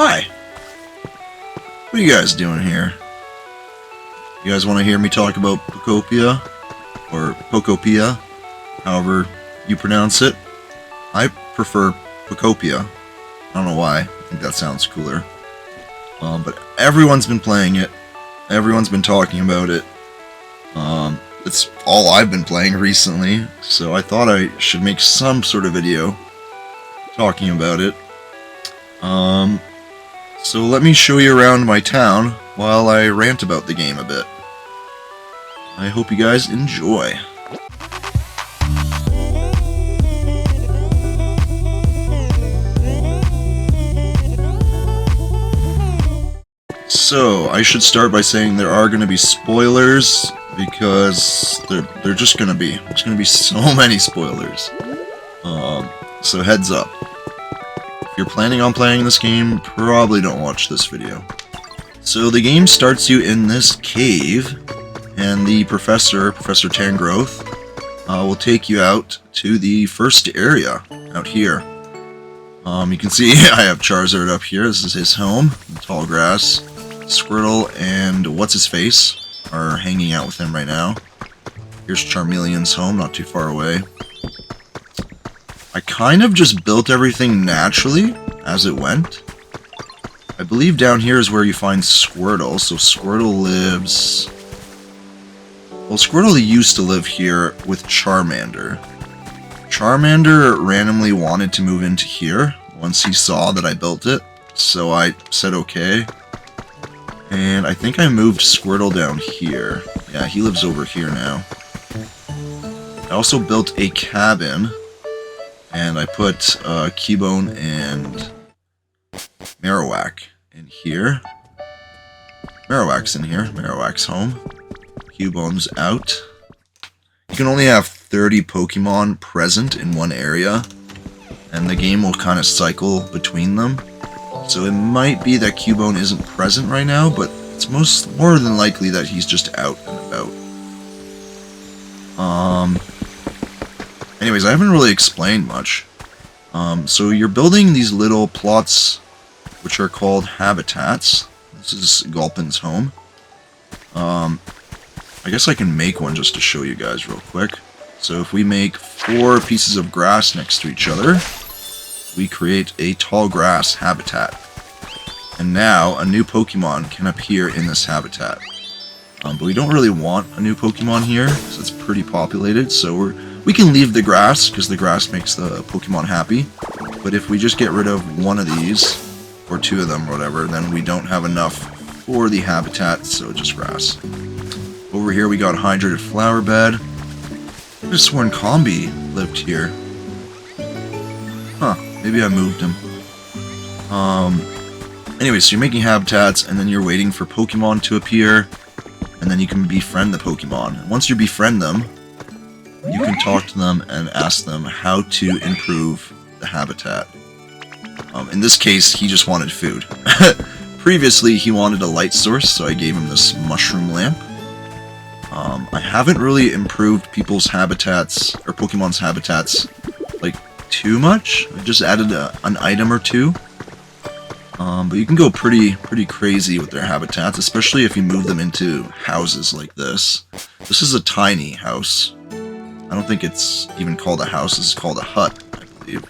Hi. What are you guys doing here? You guys want to hear me talk about Pokopia? Or Pokopia? However you pronounce it. I prefer Pokopia. I don't know why. I think that sounds cooler. But everyone's been playing it. Everyone's been talking about it. It's all I've been playing recently, so I thought I should make some sort of video talking about it. So let me show you around my town while I rant about the game a bit. I hope you guys enjoy. So, I should start by saying there are going to be spoilers, because they're just going to be. There's going to be so many spoilers. So heads up. If you're planning on playing this game, probably don't watch this video. So the game starts you in this cave, and the Professor Tangrowth, will take you out to the first area, out here. You can see I have Charizard up here. This is his home, the tall grass. Squirtle and What's-His-Face are hanging out with him right now. Here's Charmeleon's home, not too far away. I kind of just built everything naturally as it went. I believe down here is where you find Squirtle, so Squirtle lives... Well, Squirtle used to live here with Charmander. Charmander randomly wanted to move into here once he saw that I built it, so I said okay. And I think I moved Squirtle down here. Yeah, he lives over here now. I also built a cabin, and I put Cubone and Marowak in here. Marowak's in here. Marowak's home. Cubone's out. You can only have 30 Pokemon present in one area, and the game will kind of cycle between them. So it might be that Cubone isn't present right now, but it's more than likely that he's just out and about. Anyways, I haven't really explained much. So you're building these little plots, which are called habitats. This is Gulpin's home. I guess I can make one just to show you guys real quick. So if we make 4 pieces of grass next to each other, we create a tall grass habitat. And now a new Pokemon can appear in this habitat. But we don't really want a new Pokemon here, because it's pretty populated, so we can leave the grass, because the grass makes the Pokemon happy. But if we just get rid of one of these, or 2 of them, or whatever, then we don't have enough for the habitat, so just grass. Over here we got a hydrated flower bed. I could have sworn Combi lived here. Huh, maybe I moved him. Anyway, so you're making habitats, and then you're waiting for Pokemon to appear, and then you can befriend the Pokemon. And once you befriend them, you can talk to them and ask them how to improve the habitat. In this case, he just wanted food. Previously, he wanted a light source, so I gave him this mushroom lamp. I haven't really improved people's habitats, or Pokemon's habitats, like, too much. I just added an item or 2. But you can go pretty crazy with their habitats, especially if you move them into houses like this. This is a tiny house. I don't think it's even called a house, it's called a hut, I believe.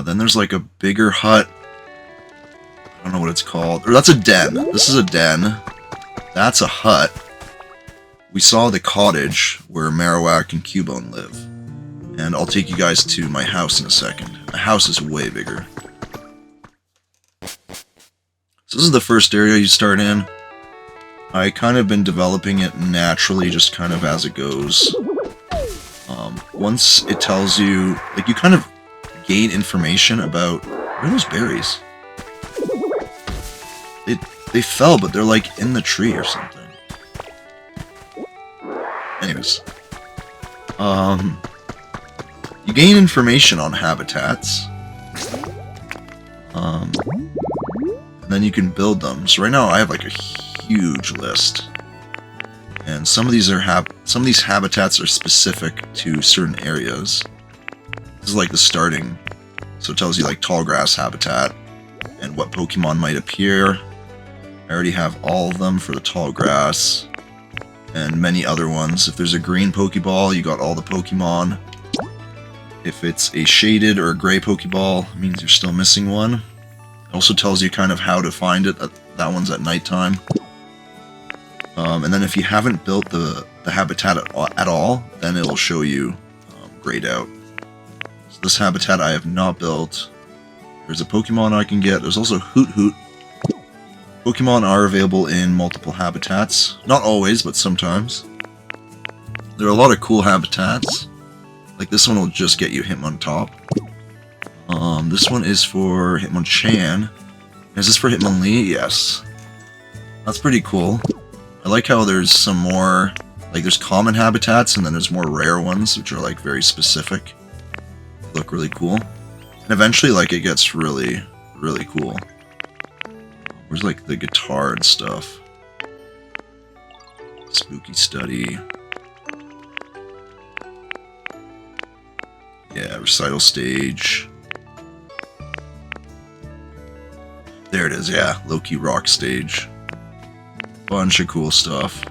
Then there's like a bigger hut. I don't know what it's called. Or that's a den. This is a den. That's a hut. We saw the cottage where Marowak and Cubone live. And I'll take you guys to my house in a second. The house is way bigger. So this is the first area you start in. I kind of been developing it naturally, just kind of as it goes. Once it tells you, like, you kind of gain information about, where are those berries? They fell, but they're like in the tree or something. Anyways. You gain information on habitats. And then you can build them. So right now I have like a huge list. And some of these habitats are specific to certain areas. This is like the starting So it tells you like tall grass habitat and what Pokemon might appear. I already have all of them for the tall grass and many other ones. If there's a green Pokeball, you got all the Pokemon. If it's a shaded or a gray Pokeball, it means you're still missing one. It also tells you kind of how to find it. That one's at nighttime. And then if you haven't built the habitat at all, then it'll show you grayed out. So this habitat I have not built. There's a Pokemon I can get. There's also Hoot Hoot. Pokemon are available in multiple habitats. Not always, but sometimes. There are a lot of cool habitats. Like this one will just get you Hitmontop. This one is for Hitmonchan. Is this for Hitmonlee? Yes. That's pretty cool. I like how there's some more, like there's common habitats and then there's more rare ones, which are like very specific. They look really cool. And eventually like it gets really, really cool. Where's like the guitar and stuff? Spooky study. Yeah, recital stage. There it is, yeah. Low-key rock stage. Bunch of cool stuff.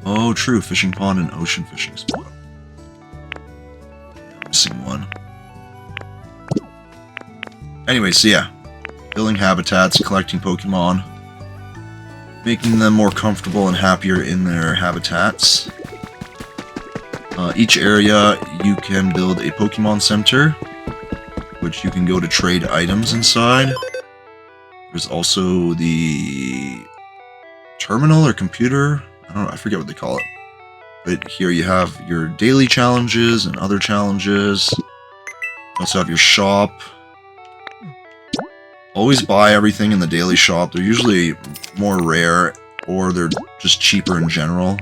Oh, true. Fishing pond and ocean fishing spot. Missing one. Anyway, so yeah. Building habitats, collecting Pokemon. Making them more comfortable and happier in their habitats. Each area, you can build a Pokemon Center, which you can go to trade items inside. There's also the terminal or computer. I don't know, I forget what they call it. But here you have your daily challenges and other challenges. You also have your shop. Always buy everything in the daily shop. They're usually more rare or they're just cheaper in general.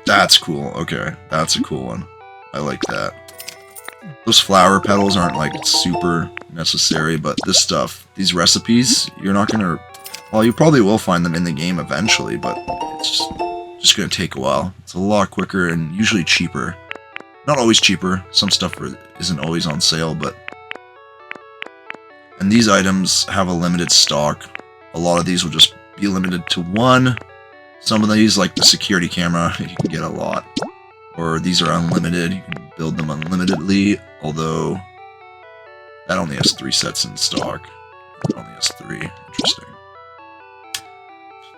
That's cool. Okay, that's a cool one. I like that. Those flower petals aren't like super necessary, but this stuff, these recipes, you're not gonna... Well, you probably will find them in the game eventually, but it's just gonna take a while. It's a lot quicker and usually cheaper. Not always cheaper. Some stuff isn't always on sale, but... And these items have a limited stock. A lot of these will just be limited to one. Some of these, like the security camera, you can get a lot. Or these are unlimited, you can build them unlimitedly, although that only has 3 sets in stock. It only has 3. Interesting.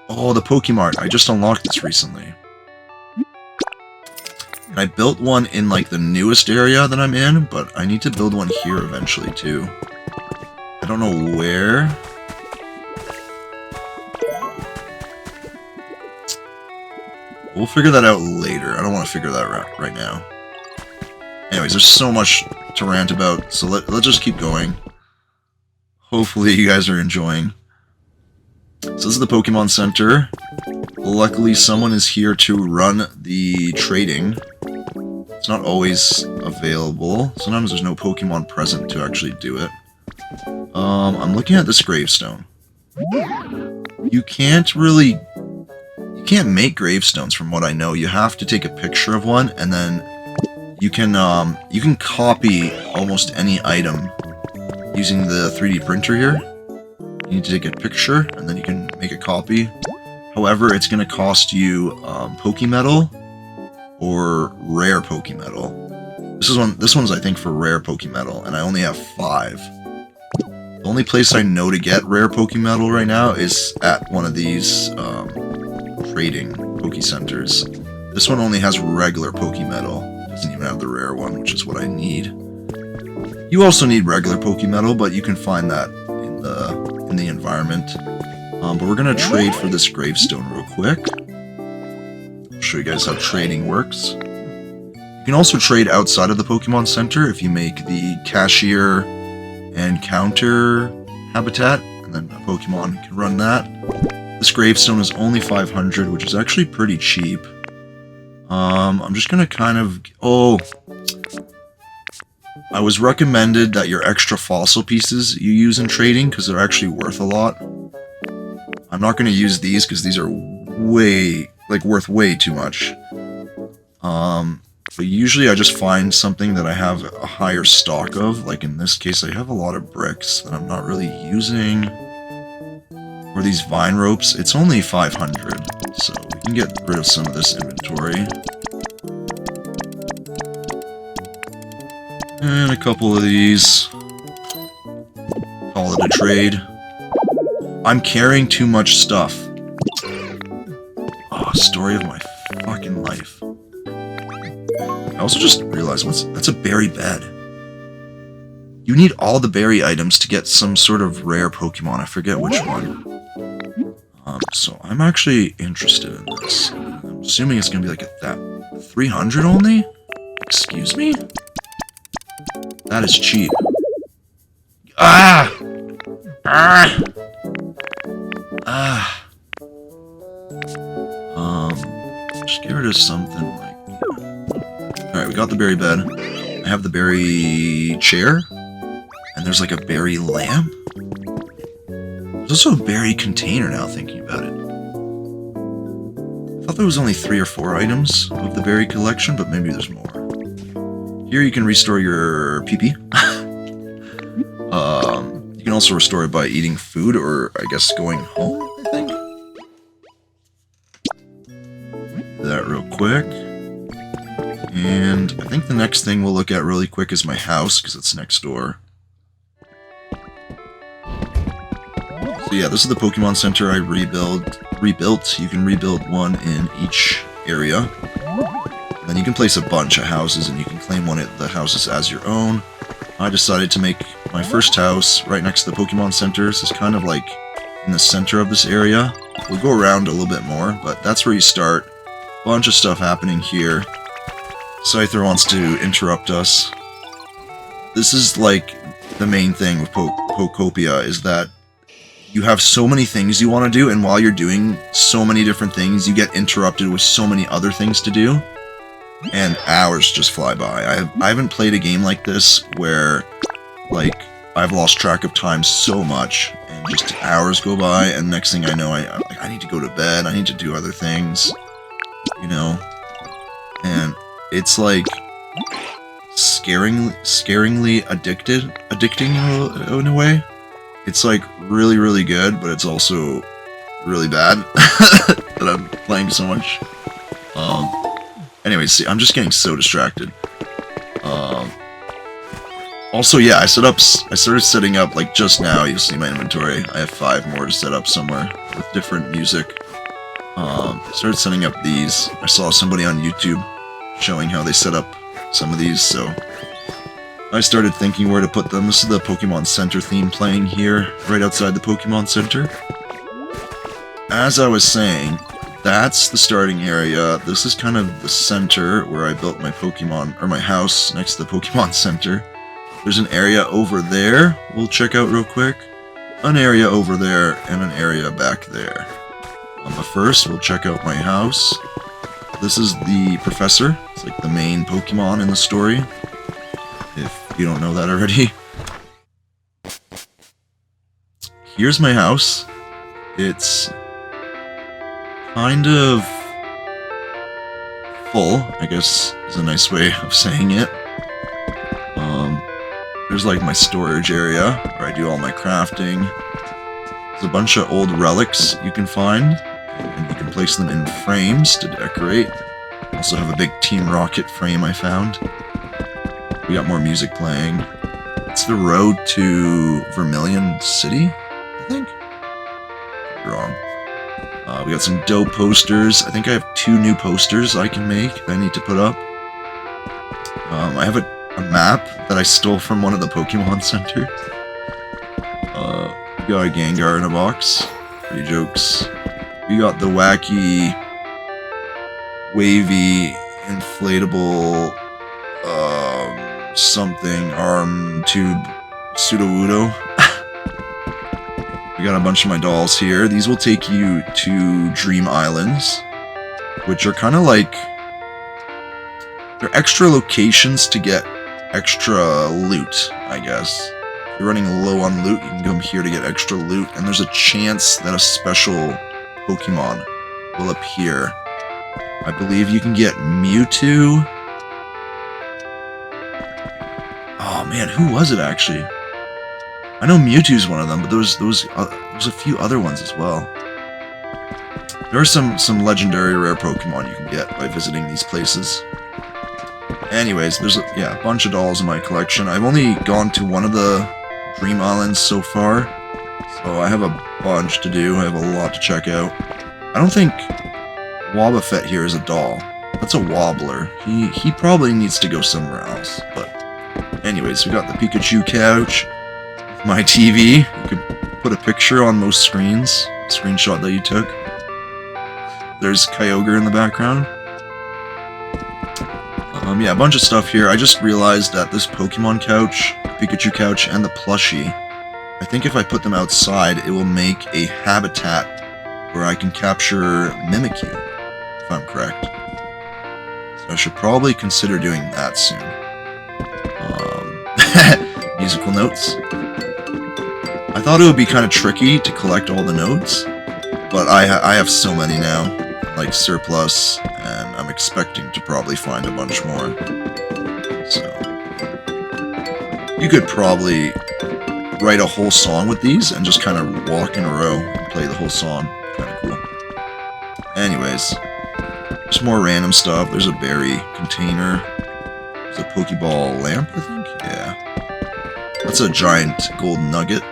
Oh, the Pokemart. I just unlocked this recently. And I built one in like the newest area that I'm in, but I need to build one here eventually too. I don't know where. We'll figure that out later. I don't want to figure that out right now. Anyways, there's so much to rant about, so let's just keep going. Hopefully you guys are enjoying. So this is the Pokemon Center. Luckily, someone is here to run the trading. It's not always available. Sometimes there's no Pokemon present to actually do it. I'm looking at this gravestone. You can't make gravestones from what I know. You have to take a picture of one, and then you can copy almost any item using the 3D printer here. You need to take a picture, and then you can make a copy. However, it's going to cost you Pokemetal or rare Pokemetal. This one's I think for rare Pokemetal, and I only have 5. The only place I know to get rare Pokemetal right now is at one of these trading Poke Centers. This one only has regular Pokemetal. It doesn't even have the rare one, which is what I need. You also need regular Pokemetal, but you can find that in the environment. But we're gonna trade for this gravestone real quick. I'll show you guys how trading works. You can also trade outside of the Pokemon Center if you make the cashier and counter habitat, and then a Pokemon can run that. This gravestone is only 500, which is actually pretty cheap. I'm just gonna kind of... Oh! I was recommended that your extra fossil pieces you use in trading, because they're actually worth a lot. I'm not gonna use these, because these are worth way too much. But usually I just find something that I have a higher stock of. Like in this case, I have a lot of bricks that I'm not really using. Or these vine ropes. It's only 500, so we can get rid of some of this inventory. And a couple of these. Call it a trade. I'm carrying too much stuff. Oh, story of my fucking life. I also just realized, that's a berry bed. You need all the berry items to get some sort of rare Pokemon. I forget which one. So I'm actually interested in this. I'm assuming it's going to be like that 300 only? Excuse me? That is cheap. Ah! Ah! Ah! Just get rid of something like... Alright, we got the berry bed. I have the berry chair. And there's like a berry lamp. There's also a berry container now, thinking about it. I thought there was only 3 or 4 items of the berry collection, but maybe there's more. Here you can restore your PP. You can also restore it by eating food, or I guess going home, I think. Do that real quick. And I think the next thing we'll look at really quick is my house, because it's next door. So yeah, this is the Pokemon Center I rebuilt. You can rebuild one in each area. Then you can place a bunch of houses, and you can claim one of the houses as your own. I decided to make my first house right next to the Pokemon Center. This is kind of like in the center of this area. We'll go around a little bit more, but that's where you start. Bunch of stuff happening here. Scyther wants to interrupt us. This is like the main thing with Pokopia, is that you have so many things you want to do, and while you're doing so many different things, you get interrupted with so many other things to do, and hours just fly by. I haven't played a game like this where, like, I've lost track of time so much, and just hours go by, and next thing I know, I need to go to bed, I need to do other things, you know, and it's like scaringly addicting in a way. It's like really, really good, but it's also really bad that I'm playing so much. Anyways, see, I'm just getting so distracted. Also, yeah, I started setting up, like just now, you'll see my inventory. I have 5 more to set up somewhere with different music. Started setting up these. I saw somebody on YouTube showing how they set up some of these, so I started thinking where to put them. This is the Pokemon Center theme playing here, right outside the Pokemon Center. As I was saying, that's the starting area. This is kind of the center where I built my Pokemon, or my house next to the Pokemon Center. There's an area over there we'll check out real quick, an area over there, and an area back there. But first, we'll check out my house. This is the Professor. It's like the main Pokemon in the story, if you don't know that already. Here's my house. It's kind of full, I guess is a nice way of saying it. There's like my storage area where I do all my crafting. There's a bunch of old relics you can find, and you can place them in frames to decorate. Also have a big Team Rocket frame I found. We got more music playing. It's the road to Vermilion City, I think? Could be wrong. We got some dope posters. I think I have 2 new posters I can make that I need to put up. I have a map that I stole from one of the Pokemon Centers. We got a Gengar in a box. Pretty jokes. We got the wacky, wavy, inflatable, something arm tube Sudowoodo. We got a bunch of my dolls here. These will take you to Dream Islands, which are kind of like, they're extra locations to get extra loot, I guess. If you're running low on loot, you can come here to get extra loot, and there's a chance that a special Pokemon will appear. I believe you can get Mewtwo man, who was it actually? I know Mewtwo's one of them, but there's a few other ones as well. There are some legendary rare Pokemon you can get by visiting these places. Anyways, there's a bunch of dolls in my collection. I've only gone to one of the Dream Islands so far, so I have a bunch to do. I have a lot to check out. I don't think Wobbuffet here is a doll. That's a Wobbler. He probably needs to go somewhere else. But anyways, we got the Pikachu couch, my TV. You can put a picture on most screens. Screenshot that you took. There's Kyogre in the background. Yeah, a bunch of stuff here. I just realized that this Pokemon couch, Pikachu couch, and the plushie, I think if I put them outside, it will make a habitat where I can capture Mimikyu, if I'm correct. So I should probably consider doing that soon. Musical notes. I thought it would be kind of tricky to collect all the notes, but I have so many now, like surplus, and I'm expecting to probably find a bunch more. So you could probably write a whole song with these and just kind of walk in a row and play the whole song. Kind of cool. Anyways, there's more random stuff. There's a berry container. There's a Pokeball lamp, I think. Yeah. That's a giant gold nugget.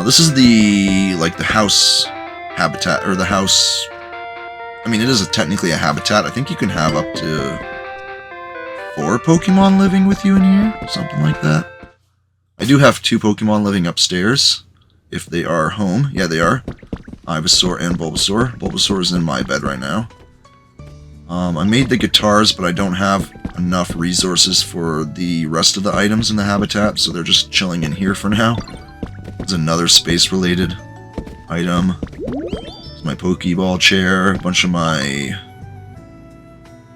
This is the house habitat, or the house... I mean, it is technically a habitat. I think you can have up to 4 Pokemon living with you in here, something like that. I do have 2 Pokemon living upstairs, if they are home. Yeah, they are. Ivysaur and Bulbasaur. Bulbasaur is in my bed right now. I made the guitars, but I don't have enough resources for the rest of the items in the habitat, so they're just chilling in here for now. There's another space-related item. There's my Pokeball chair, a bunch of my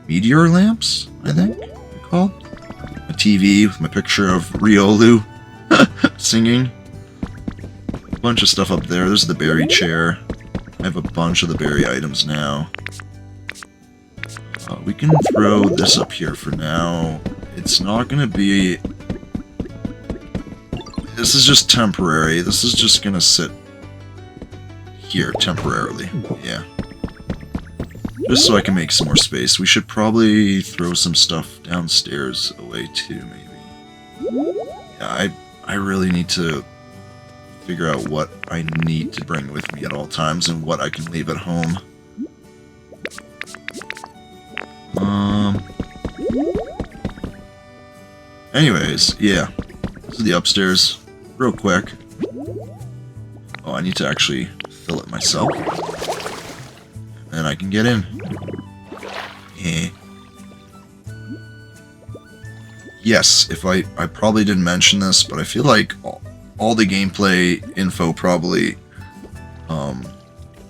meteor lamps, I think they're called. A TV with my picture of Riolu singing. A bunch of stuff up there. There's the berry chair. I have a bunch of the berry items now. We can throw this up here for now. It's not going to be... This is just temporary. This is just going to sit here temporarily. Yeah. Just so I can make some more space. We should probably throw some stuff downstairs away too, maybe. Yeah, I really need to figure out what I need to bring with me at all times and what I can leave at home. Anyways, yeah. This is the upstairs. Real quick. Oh, I need to actually fill it myself. And I can get in. Yeah. Yes, if I probably didn't mention this, but I feel like all the gameplay info probably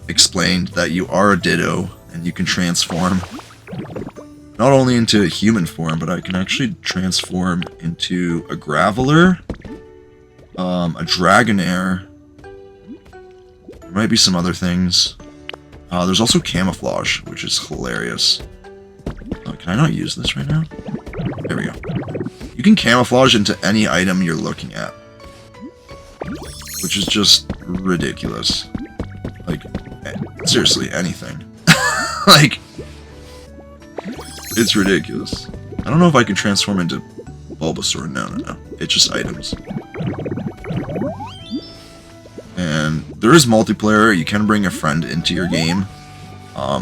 explained that you are a Ditto and you can transform not only into human form, but I can actually transform into a Graveler, a Dragonair. There might be some other things. There's also camouflage, which is hilarious. Can I not use this right now? There we go. You can camouflage into any item you're looking at, which is just ridiculous. Like, seriously, anything. Like, it's ridiculous. I don't know if I can transform into Bulbasaur. No. It's just items. And there is multiplayer. You can bring a friend into your game.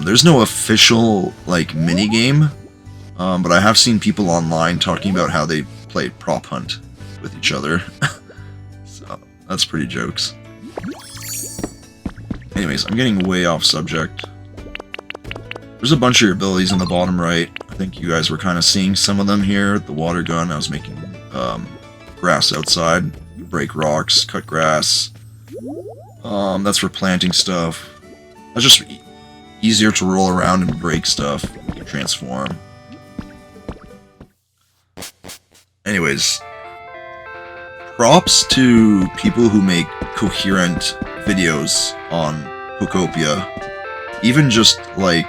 There's no official, like, mini-game. But I have seen people online talking about how they play prop hunt with each other. So, that's pretty jokes. Anyways, I'm getting way off subject. There's a bunch of your abilities in the bottom right. I think you guys were kind of seeing some of them here. The water gun, I was making grass outside. Break rocks, cut grass. That's for planting stuff. That's just easier to roll around and break stuff. You can transform. Anyways, props to people who make coherent videos on Pokopia. Even just, like,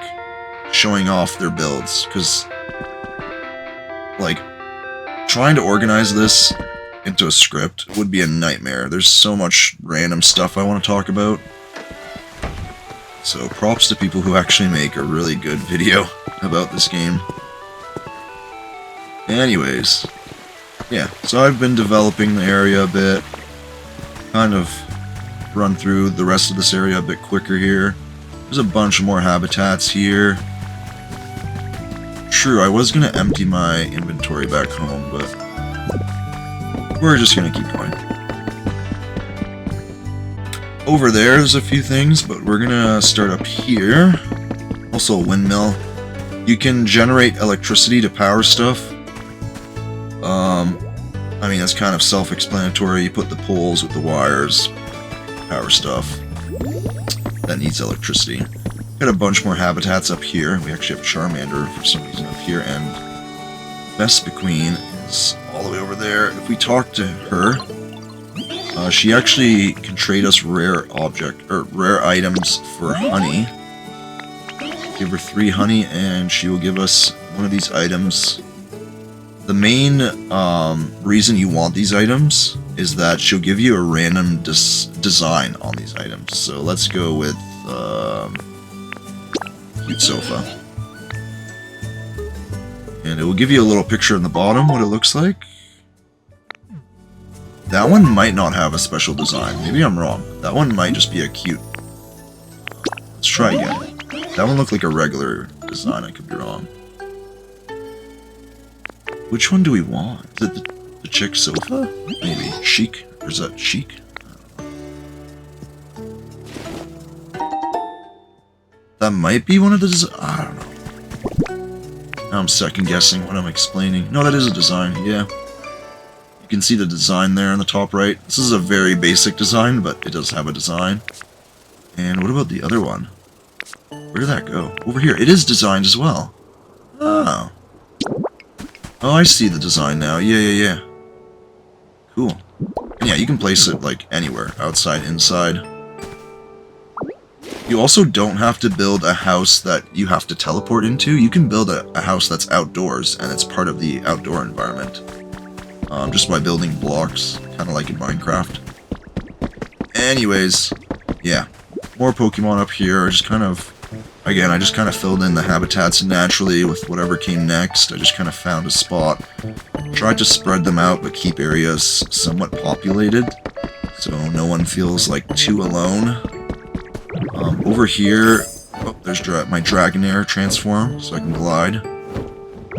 showing off their builds, because, like, trying to organize this into a script would be a nightmare. There's so much random stuff I want to talk about. So props to people who actually make a really good video about this game. Anyways, yeah, so I've been developing the area a bit. Kind of run through the rest of this area a bit quicker here. There's a bunch more habitats here. True, I was going to empty my inventory back home, but we're just going to keep going. Over there's a few things, but we're going to start up here. Also a windmill. You can generate electricity to power stuff. I mean, that's kind of self-explanatory. You put the poles with the wires, power stuff. That needs electricity. Got a bunch more habitats up here. We actually have Charmander for some reason up here, and Vespiqueen is all the way over there. If we talk to her, she actually can trade us rare items for honey. Give her 3 honey, and she will give us one of these items. The main reason you want these items is that she'll give you a random design on these items. So let's go with cute sofa. And it will give you a little picture in the bottom, what it looks like. That one might not have a special design. Maybe I'm wrong. That one might just be a cute... Let's try again. That one looked like a regular design, I could be wrong. Which one do we want? Is it the chick sofa? Maybe. Chic? Or is that chic? That might be one of the designs. I don't know. Now I'm second guessing what I'm explaining. No, that is a design, yeah. You can see the design there in the top right. This is a very basic design, but it does have a design. And what about the other one? Where did that go? Over here. It is designed as well. Oh. Oh, I see the design now. Yeah. Cool. And yeah, you can place it, like, anywhere. Outside, inside. You also don't have to build a house that you have to teleport into. You can build a house that's outdoors, and it's part of the outdoor environment. Just by building blocks, kind of like in Minecraft. Anyways, yeah. More Pokemon up here. Just kind of... Again, I just kind of filled in the habitats naturally with whatever came next. I just kind of found a spot. Tried to spread them out, but keep areas somewhat populated, so no one feels like too alone. Over here, oh, there's my Dragonair transform, so I can glide.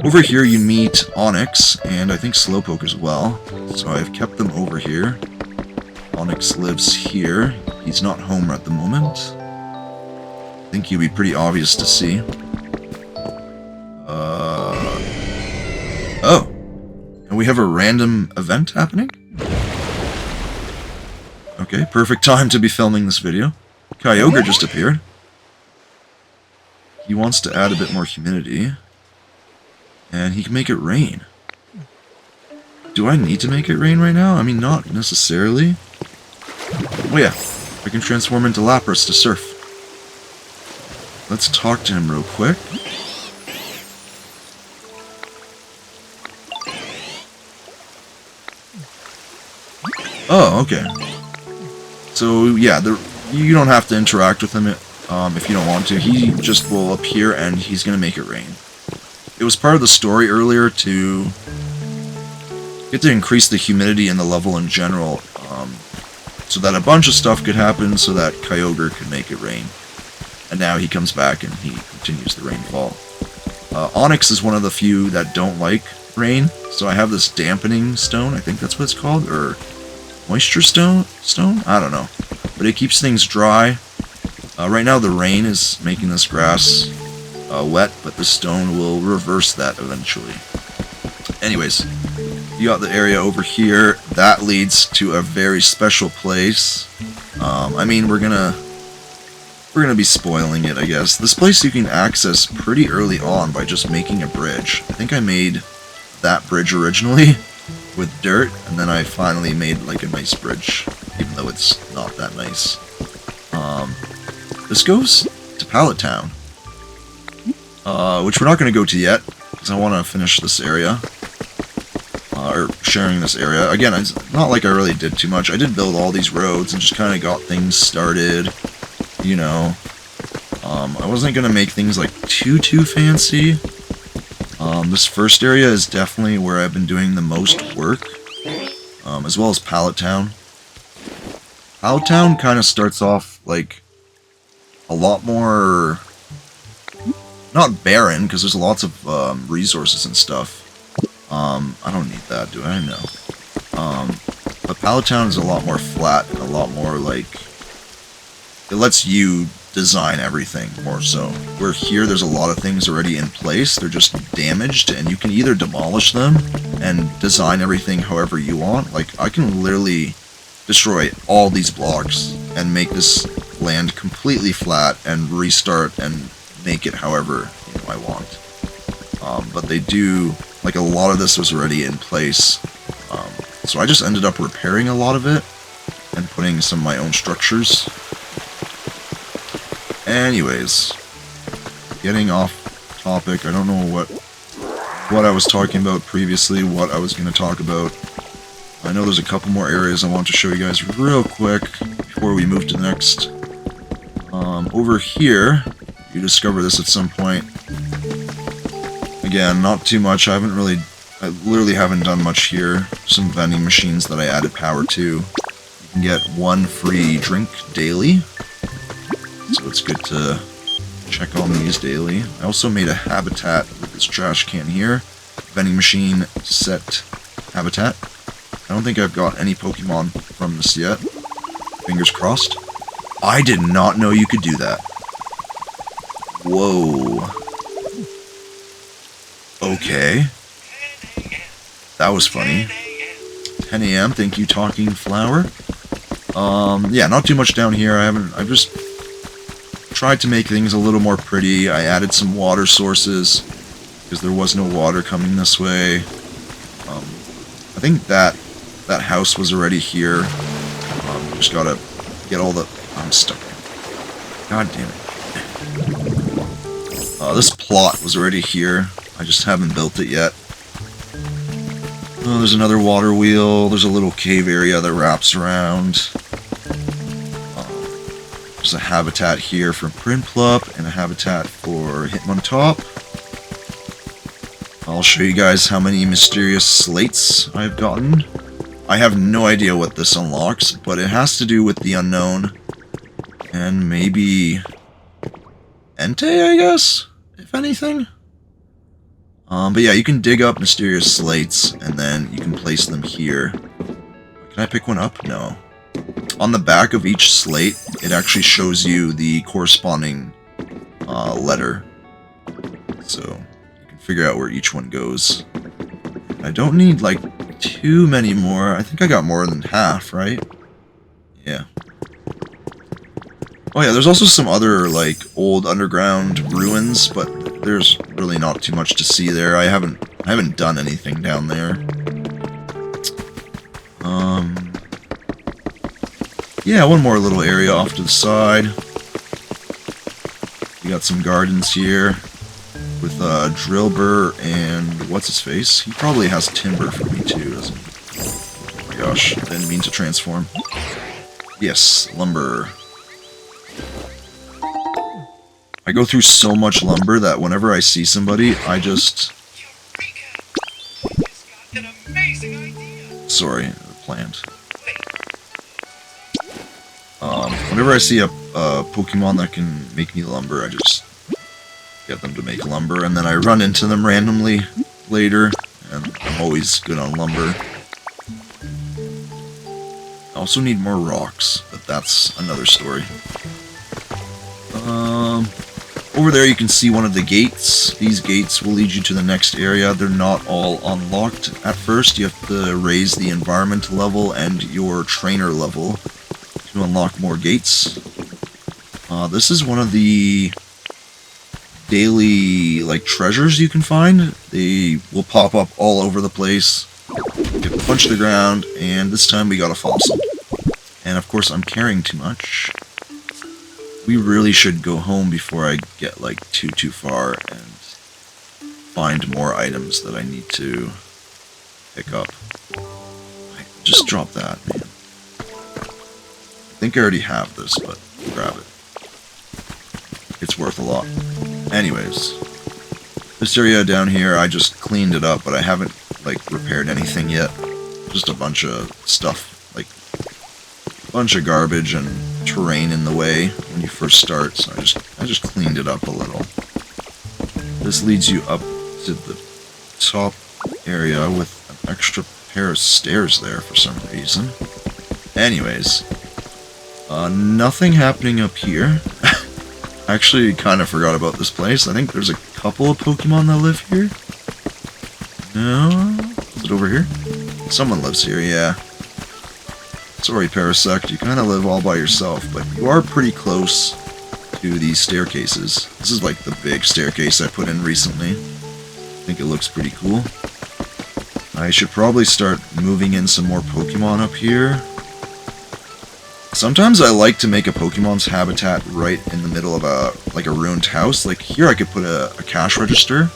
Over here you meet Onyx, and I think Slowpoke as well, so I've kept them over here. Onyx lives here. He's not home at the moment. I think he'd be pretty obvious to see. Oh! And we have a random event happening? Okay, perfect time to be filming this video. Kyogre just appeared. He wants to add a bit more humidity. And he can make it rain. Do I need to make it rain right now? I mean, not necessarily. Oh yeah, I can transform into Lapras to surf. Let's talk to him real quick. Oh, okay. So, yeah, you don't have to interact with him if you don't want to. He just will appear and he's going to make it rain. It was part of the story earlier to get to increase the humidity in the level in general, so that a bunch of stuff could happen so that Kyogre could make it rain. And now he comes back and he continues the rainfall. Onyx is one of the few that don't like rain, so I have this dampening stone, I think that's what it's called, or moisture stone? I don't know. But it keeps things dry. Right now the rain is making this grass wet, but the stone will reverse that eventually. Anyways, you got the area over here. That leads to a very special place. I mean, we're gonna be spoiling it, I guess. This place you can access pretty early on by just making a bridge. I think I made that bridge originally with dirt, and then I finally made like a nice bridge, even though it's not that nice. This goes to Pallet Town, which we're not going to go to yet, because I want to finish this area. or sharing this area. Again, it's not like I really did too much. I did build all these roads and just kind of got things started, you know. I wasn't going to make things like too fancy. This first area is definitely where I've been doing the most work, as well as Pallet Town. Pallet Town kind of starts off like a lot more, not barren, because there's lots of resources and stuff. I don't need that, do I? No. But Pallet Town is a lot more flat and a lot more like, it lets you design everything more so. Where here there's a lot of things already in place, they're just damaged, and you can either demolish them and design everything however you want. Like, I can literally destroy all these blocks and make this land completely flat and restart and make it however I want. But they do, like, a lot of this was already in place, so I just ended up repairing a lot of it and putting some of my own structures. Anyways, getting off topic, I don't know what I was talking about previously, what I was going to talk about. I know there's a couple more areas I want to show you guys real quick before we move to the next. Over here, you discover this at some point. Again, not too much. I literally haven't done much here. Some vending machines that I added power to. You can get 1 free drink daily, so it's good to check on these daily. I also made a habitat with this trash can here. Vending machine set habitat. I don't think I've got any Pokemon from this yet. Fingers crossed. I did not know you could do that. Whoa. Okay. That was funny. 10 a.m. Thank you, Talking Flower. Yeah, not too much down here. I've just tried to make things a little more pretty. I added some water sources because there was no water coming this way. I think that house was already here. Just gotta get all the... I'm stuck. God damn it. This plot was already here. I just haven't built it yet. Oh, there's another water wheel. There's a little cave area that wraps around. There's a habitat here for Prinplup and a habitat for Hitmontop. I'll show you guys how many mysterious slates I've gotten. I have no idea what this unlocks, but it has to do with the unknown. And maybe Entei, I guess, if anything. But yeah, you can dig up mysterious slates, and then you can place them here. Can I pick one up? No. On the back of each slate, it actually shows you the corresponding letter. So you can figure out where each one goes. I don't need, like, too many more. I think I got more than half, right? Yeah. Oh yeah, there's also some other, like, old underground ruins, but there's really not too much to see there. I haven't done anything down there. Yeah, one more little area off to the side. We got some gardens here with Drillbur and what's his face? He probably has timber for me too, doesn't he? Oh my gosh, I didn't mean to transform. Yes, lumber. I go through so much lumber that whenever I see somebody, I just... Sorry, the plant. Whenever I see a Pokemon that can make me lumber, I just get them to make lumber, and then I run into them randomly later, and I'm always good on lumber. I also need more rocks, but that's another story. Over there you can see one of the gates. These gates will lead you to the next area. They're not all unlocked at first. You have to raise the environment level and your trainer level to unlock more gates. This is one of the daily, like, treasures you can find. They will pop up all over the place. You have to punch the ground, and this time we got a fossil. And of course I'm carrying too much. We really should go home before I get, like, too far and find more items that I need to pick up. Just drop that, man. I think I already have this, but grab it. It's worth a lot. Anyways, this area down here, I just cleaned it up, but I haven't, like, repaired anything yet. Just a bunch of stuff, like, a bunch of garbage and terrain in the way when you first start, so I just cleaned it up a little. This leads you up to the top area with an extra pair of stairs there for some reason. Anyways, nothing happening up here. Actually, kind of forgot about this place. I think there's a couple of Pokemon that live here. No? Is it over here? Someone lives here, yeah. Sorry, Parasect, you kind of live all by yourself, but you are pretty close to these staircases. This is like the big staircase I put in recently. I think it looks pretty cool. I should probably start moving in some more Pokemon up here. Sometimes I like to make a Pokemon's habitat right in the middle of a ruined house. Like here I could put a cash register.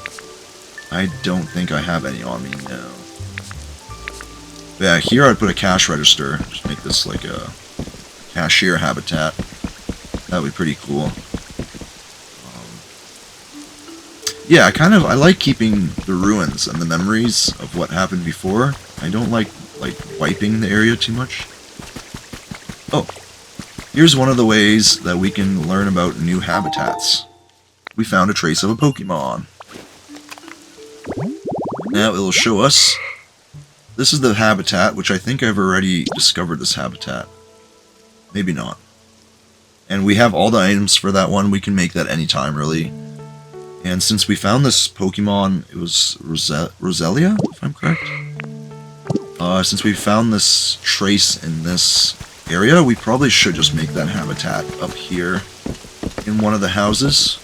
I don't think I have any on me now. Yeah, here I'd put a cash register. Just make this like a cashier habitat. That would be pretty cool. Yeah, I like keeping the ruins and the memories of what happened before. I don't like wiping the area too much. Oh, here's one of the ways that we can learn about new habitats. We found a trace of a Pokemon. Now it'll show us. This is the habitat, which I think I've already discovered this habitat. Maybe not. And we have all the items for that one. We can make that anytime, really. And since we found this Pokemon, it was Roselia, if I'm correct? Since we found this trace in this area, we probably should just make that habitat up here in one of the houses.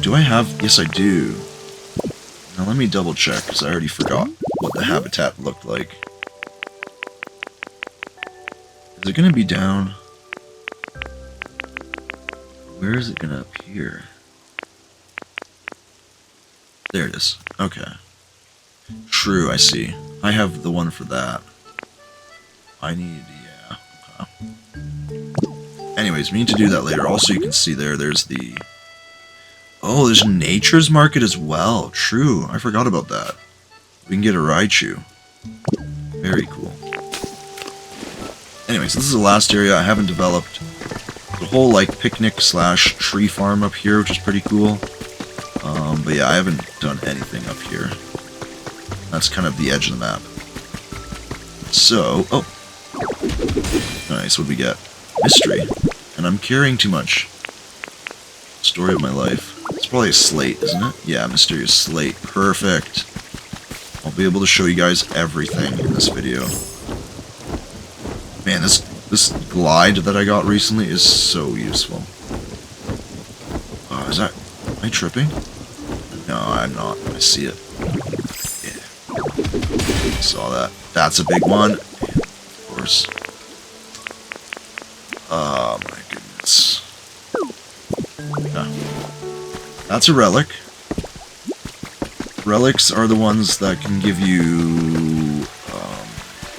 Do I have... Yes, I do. Now let me double check, because I already forgot what the habitat looked like. Is it going to be down... Where is it going to appear? There it is. Okay. True, I see. I have the one for that. I need... yeah. Okay. Anyways, we need to do that later. Also, you can see there's the... Oh, there's Nature's Market as well. True, I forgot about that. We can get a Raichu. Very cool. Anyways, this is the last area I haven't developed. The whole, like, picnic/tree farm up here, which is pretty cool. But yeah, I haven't done anything up here. That's kind of the edge of the map. So, oh. Nice, what'd we get? Mystery. And I'm carrying too much. Story of my life. It's probably a slate, isn't it? Yeah, mysterious slate. Perfect. I'll be able to show you guys everything in this video. Man, this glide that I got recently is so useful. Oh, is that... Am I tripping? No, I'm not. I see it. Yeah. Saw that. That's a big one. Of course. Oh my goodness. Yeah. That's a relic. Relics are the ones that can give you...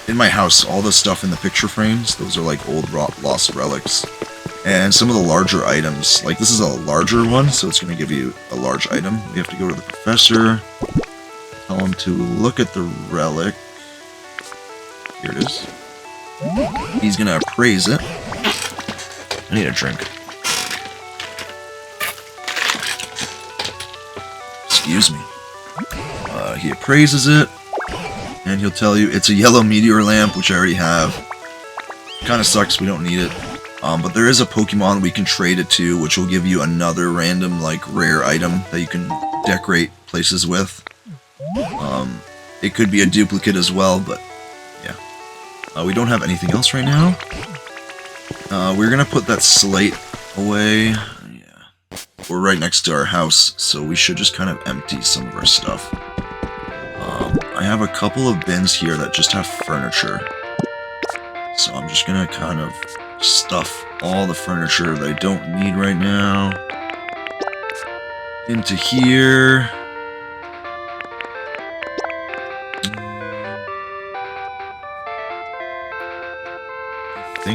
in my house, all the stuff in the picture frames, those are like old lost relics. And some of the larger items, like this is a larger one, so it's going to give you a large item. We have to go to the professor, tell him to look at the relic. Here it is. He's going to appraise it. I need a drink. Excuse me. He appraises it, and he'll tell you it's a yellow meteor lamp, which I already have. Kind of sucks, we don't need it. But there is a Pokemon we can trade it to, which will give you another random, like, rare item that you can decorate places with. It could be a duplicate as well, but yeah. We don't have anything else right now. We're gonna put that slate away. Yeah. We're right next to our house, so we should just kind of empty some of our stuff. I have a couple of bins here that just have furniture. So I'm just gonna kind of stuff all the furniture that I don't need right now into here.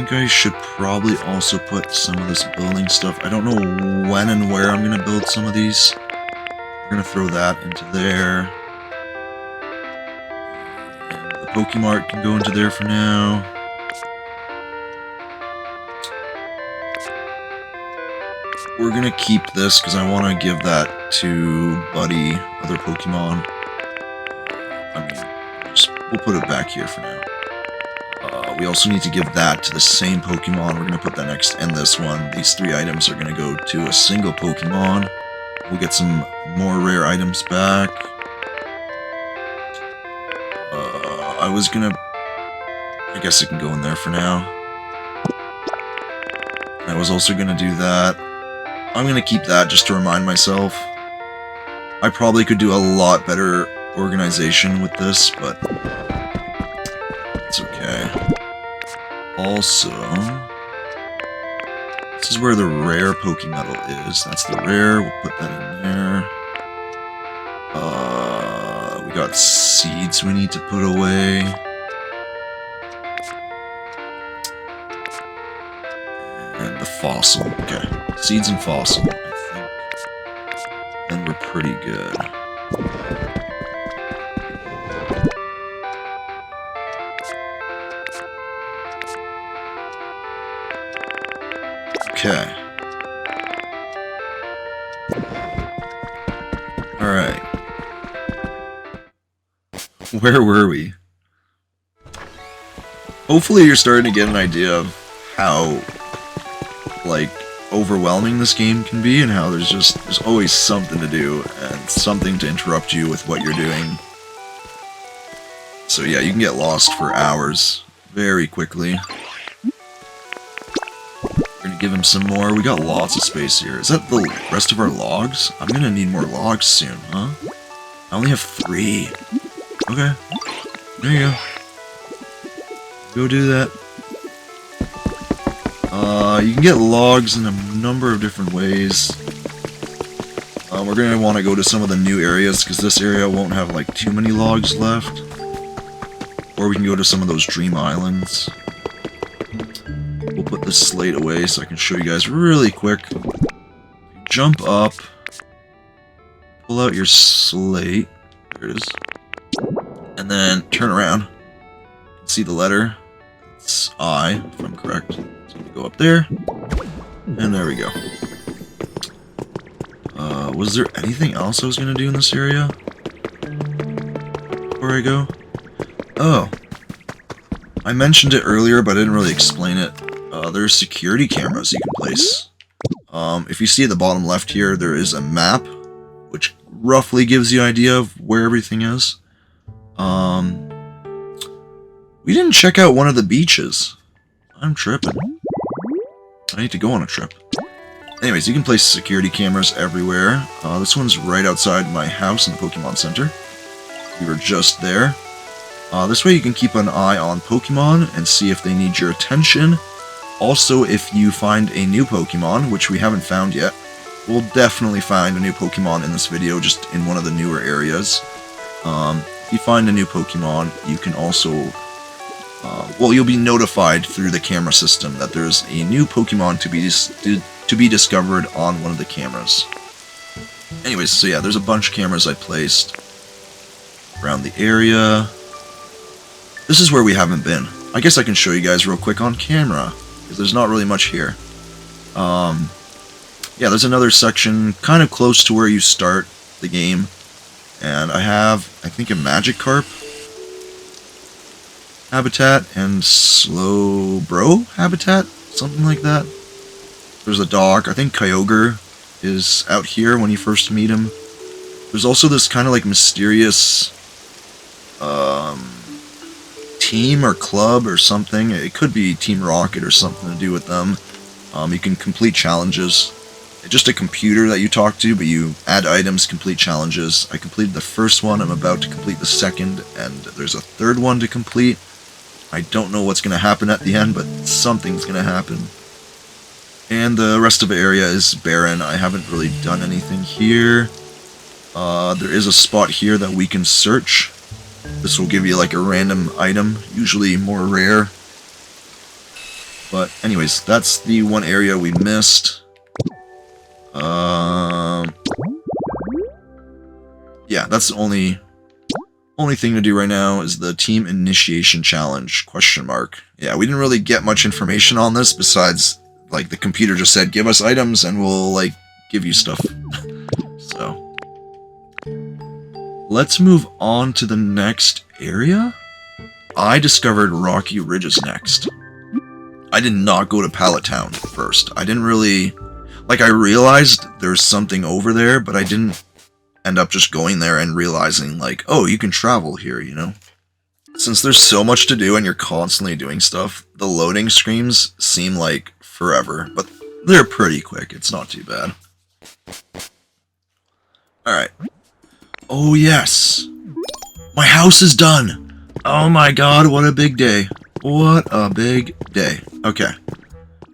think I should probably also put some of this building stuff. I don't know when and where I'm going to build some of these. We're going to throw that into there. And the Pokemart can go into there for now. We're going to keep this because I want to give that to Buddy, other Pokemon. I mean, we'll put it back here for now. We also need to give that to the same Pokemon. We're going to put that next and this one. These 3 items are going to go to a single Pokemon. We'll get some more rare items back. I guess it can go in there for now. I was also going to do that. I'm going to keep that just to remind myself. I probably could do a lot better organization with this, but it's okay. Also, this is where the rare Pokemetal is. That's the rare. We'll put that in there. We got seeds we need to put away. And the fossil. Okay. Seeds and fossil, I think. And we're pretty good. Okay. Alright. Where were we? Hopefully you're starting to get an idea of how, like, overwhelming this game can be and how there's always something to do and something to interrupt you with what you're doing. So yeah, you can get lost for hours very quickly. We're gonna give him some more. We got lots of space here. Is that the rest of our logs? I'm gonna need more logs soon, huh? I only have 3. Okay. There you go. Go do that. You can get logs in a number of different ways. We're going to want to go to some of the new areas, because this area won't have, like, too many logs left. Or we can go to some of those dream islands. We'll put this slate away so I can show you guys really quick. Jump up. Pull out your slate. There it is. And then turn around. See the letter? It's I, if I'm correct. So we go up there. And there we go. Was there anything else I was going to do in this area? Before I go? Oh. I mentioned it earlier, but I didn't really explain it. There's security cameras you can place. If you see at the bottom left here, there is a map, which roughly gives you an idea of where everything is. We didn't check out one of the beaches. I'm tripping. I need to go on a trip. Anyways, you can place security cameras everywhere. This one's right outside my house in the Pokemon Center. We were just there. This way you can keep an eye on Pokemon and see if they need your attention. Also, if you find a new Pokemon, which we haven't found yet, we'll definitely find a new Pokemon in this video, just in one of the newer areas. If you find a new Pokemon, you can also... well, you'll be notified through the camera system that there's a new Pokemon to be discovered on one of the cameras. Anyways, so yeah, there's a bunch of cameras I placed around the area. This is where we haven't been. I guess I can show you guys real quick on camera, because there's not really much here. Yeah, there's another section kind of close to where you start the game, and I have, I think, a Magikarp habitat and Slowbro habitat, something like that. There's a dog. I think Kyogre is out here when you first meet him. There's also this kind of like mysterious team or club or something. It could be Team Rocket or something to do with them. You can complete challenges. It's just a computer that you talk to, but you add items, complete challenges. I completed the first one. I'm about to complete the second, and there's a third one to complete. I don't know what's going to happen at the end, but something's going to happen. And the rest of the area is barren. I haven't really done anything here. There is a spot here that we can search. This will give you like a random item, usually more rare. But anyways, that's the one area we missed. Yeah, that's the only thing to do right now is the team initiation challenge, question mark. Yeah, we didn't really get much information on this besides, like, the computer just said, give us items and we'll, like, give you stuff. So, let's move on to the next area. I discovered Rocky Ridges next. I did not go to Pallet Town first. I didn't really... Like, I realized there's something over there, but I didn't end up just going there and realizing, like, oh, you can travel here, you know? Since there's so much to do and you're constantly doing stuff, the loading screens seem like forever, but they're pretty quick. It's not too bad. Alright. Oh, yes! My house is done! Oh my god, what a big day. What a big day. Okay.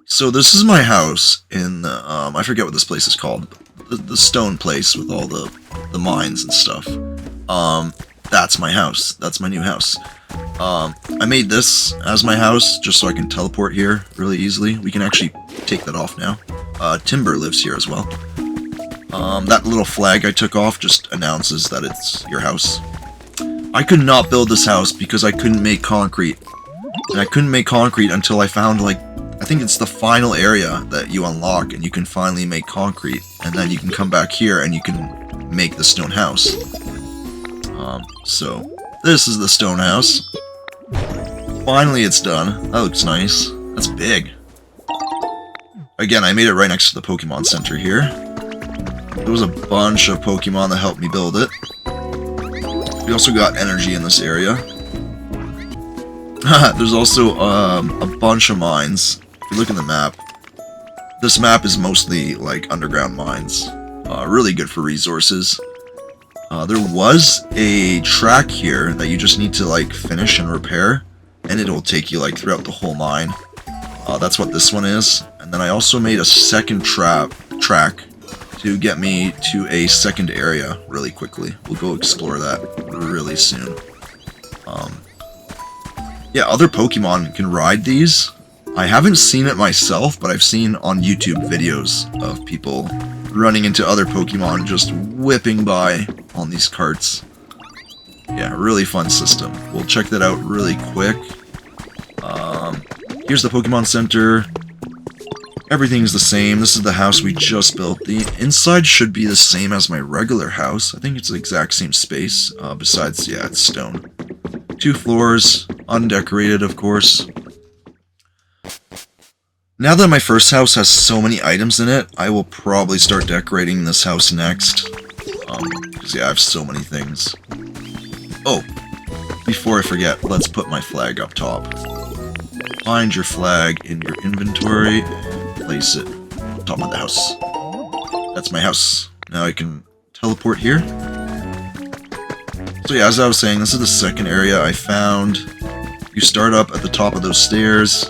So this is my house in the, I forget what this place is called. The stone place with all the mines and stuff. That's my house. That's my new house. I made this as my house just so I can teleport here really easily. We can actually take that off now. Timber lives here as well. That little flag I took off just announces that it's your house. I could not build this house because I couldn't make concrete. And I couldn't make concrete until I found, like, I think it's the final area that you unlock and you can finally make concrete. And then you can come back here and you can make the stone house. So, this is the stone house. Finally it's done. That looks nice. That's big. Again, I made it right next to the Pokemon Center here. There was a bunch of Pokemon that helped me build it. We also got energy in this area. There's also a bunch of mines. If you look at the map, this map is mostly like underground mines. Really good for resources. There was a track here that you just need to like finish and repair, and it'll take you like throughout the whole mine. That's what this one is. And then I also made a second track to get me to a second area really quickly. We'll go explore that really soon. Yeah, other Pokemon can ride these. I haven't seen it myself, but I've seen on YouTube videos of people running into other Pokemon just whipping by on these carts. Yeah, really fun system. We'll check that out really quick. Here's the Pokemon Center. Everything's the same. This is the house we just built. The inside should be the same as my regular house. I think it's the exact same space. Besides, yeah, it's stone. 2 floors, undecorated, of course. Now that my first house has so many items in it, I will probably start decorating this house next. Because yeah, I have so many things. Oh, before I forget, let's put my flag up top. Find your flag in your inventory and place it on top of the house. That's my house. Now I can teleport here. So yeah, as I was saying, this is the second area I found. You start up at the top of those stairs,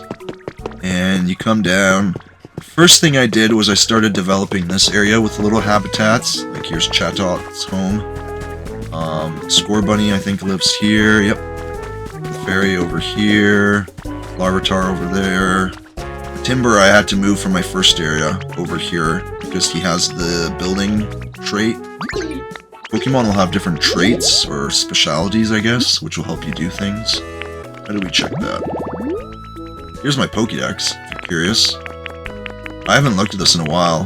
and you come down. The first thing I did was I started developing this area with little habitats. Like here's Chatot's home. Score Bunny, I think, lives here. Yep. The fairy over here. Larvitar over there. The Timber I had to move from my first area over here because he has the building trait. Pokemon will have different traits or specialities, I guess, which will help you do things. How do we check that? Here's my Pokédex, if you're curious. I haven't looked at this in a while.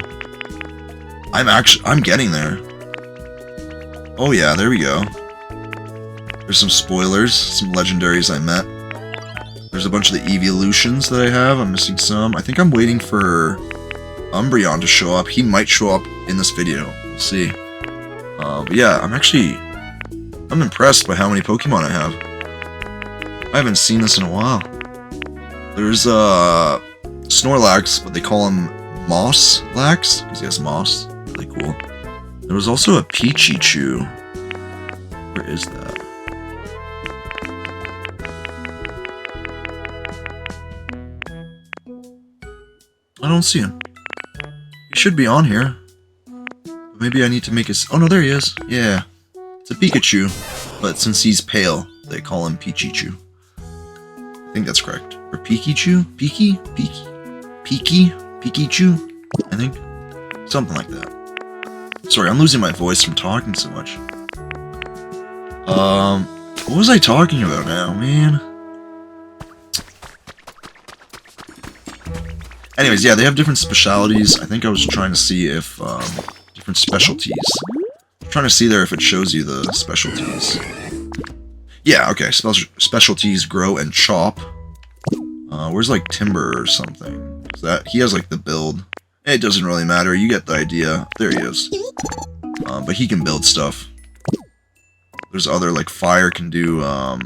I'm getting there. Oh yeah, there we go. There's some spoilers, some legendaries I met. There's a bunch of the evolutions that I have. I'm missing some. I think I'm waiting for Umbreon to show up. He might show up in this video. We'll see. But yeah, I'm impressed by how many Pokemon I have. I haven't seen this in a while. There's Snorlax, but they call him Moss-Lax, because he has moss. Really cool. There was also a Pichichu. Where is that? I don't see him. He should be on here. But maybe I need to make his... Oh no, there he is. Yeah. It's a Pikachu. But since he's pale, they call him Pichichu. I think that's correct. Or Pikachu? Pikachu? I think? Something like that. Sorry, I'm losing my voice from talking so much. What was I talking about now, man? Anyways, yeah, they have different specialities. I think I was trying to see if, different specialties. I'm trying to see there if it shows you the specialties. Yeah, okay, specialties grow and chop. Where's, like, timber or something? Is that, he has, like, the build. It doesn't really matter, you get the idea. There he is. But he can build stuff. There's other, like, fire can do, oh,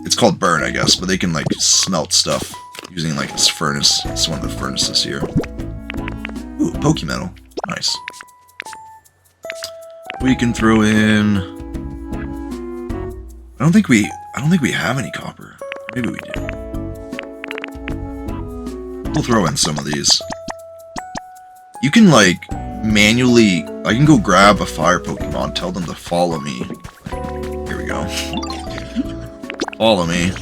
it's called burn, I guess, but they can, like, smelt stuff using, like, this furnace. It's one of the furnaces here. Ooh, Pokemetal. Nice. We can throw in... I don't think we have any copper. Maybe we do. We'll throw in some of these. You can, like, manually... I can go grab a fire Pokemon, tell them to follow me. Here we go. Follow me.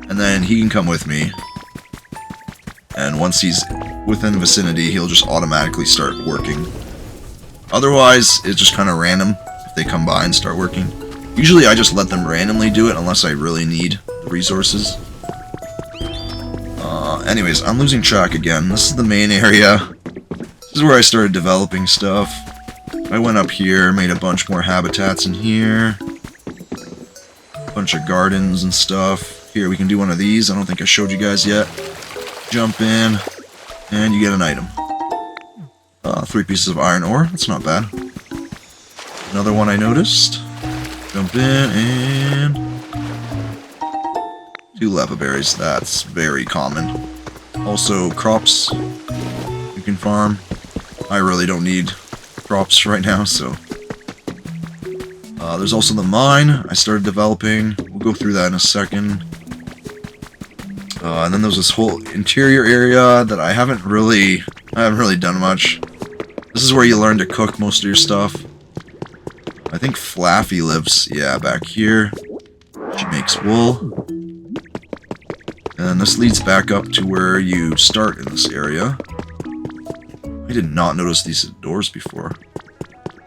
And then he can come with me. And once he's within the vicinity, he'll just automatically start working. Otherwise, it's just kind of random if they come by and start working. Usually I just let them randomly do it unless I really need the resources. Anyways, I'm losing track again. This is the main area. This is where I started developing stuff. I went up here, made a bunch more habitats in here. A bunch of gardens and stuff. Here, we can do one of these. I don't think I showed you guys yet. Jump in, and you get an item. 3 pieces of iron ore. That's not bad. Another one I noticed. Jump in, and... 2 lava berries. That's very common. Also, crops you can farm. I really don't need crops right now, so... there's also the mine I started developing. We'll go through that in a second. And then there's this whole interior area that I haven't really done much. This is where you learn to cook most of your stuff. I think Flaffy lives, yeah, back here. She makes wool. And this leads back up to where you start in this area. I did not notice these doors before.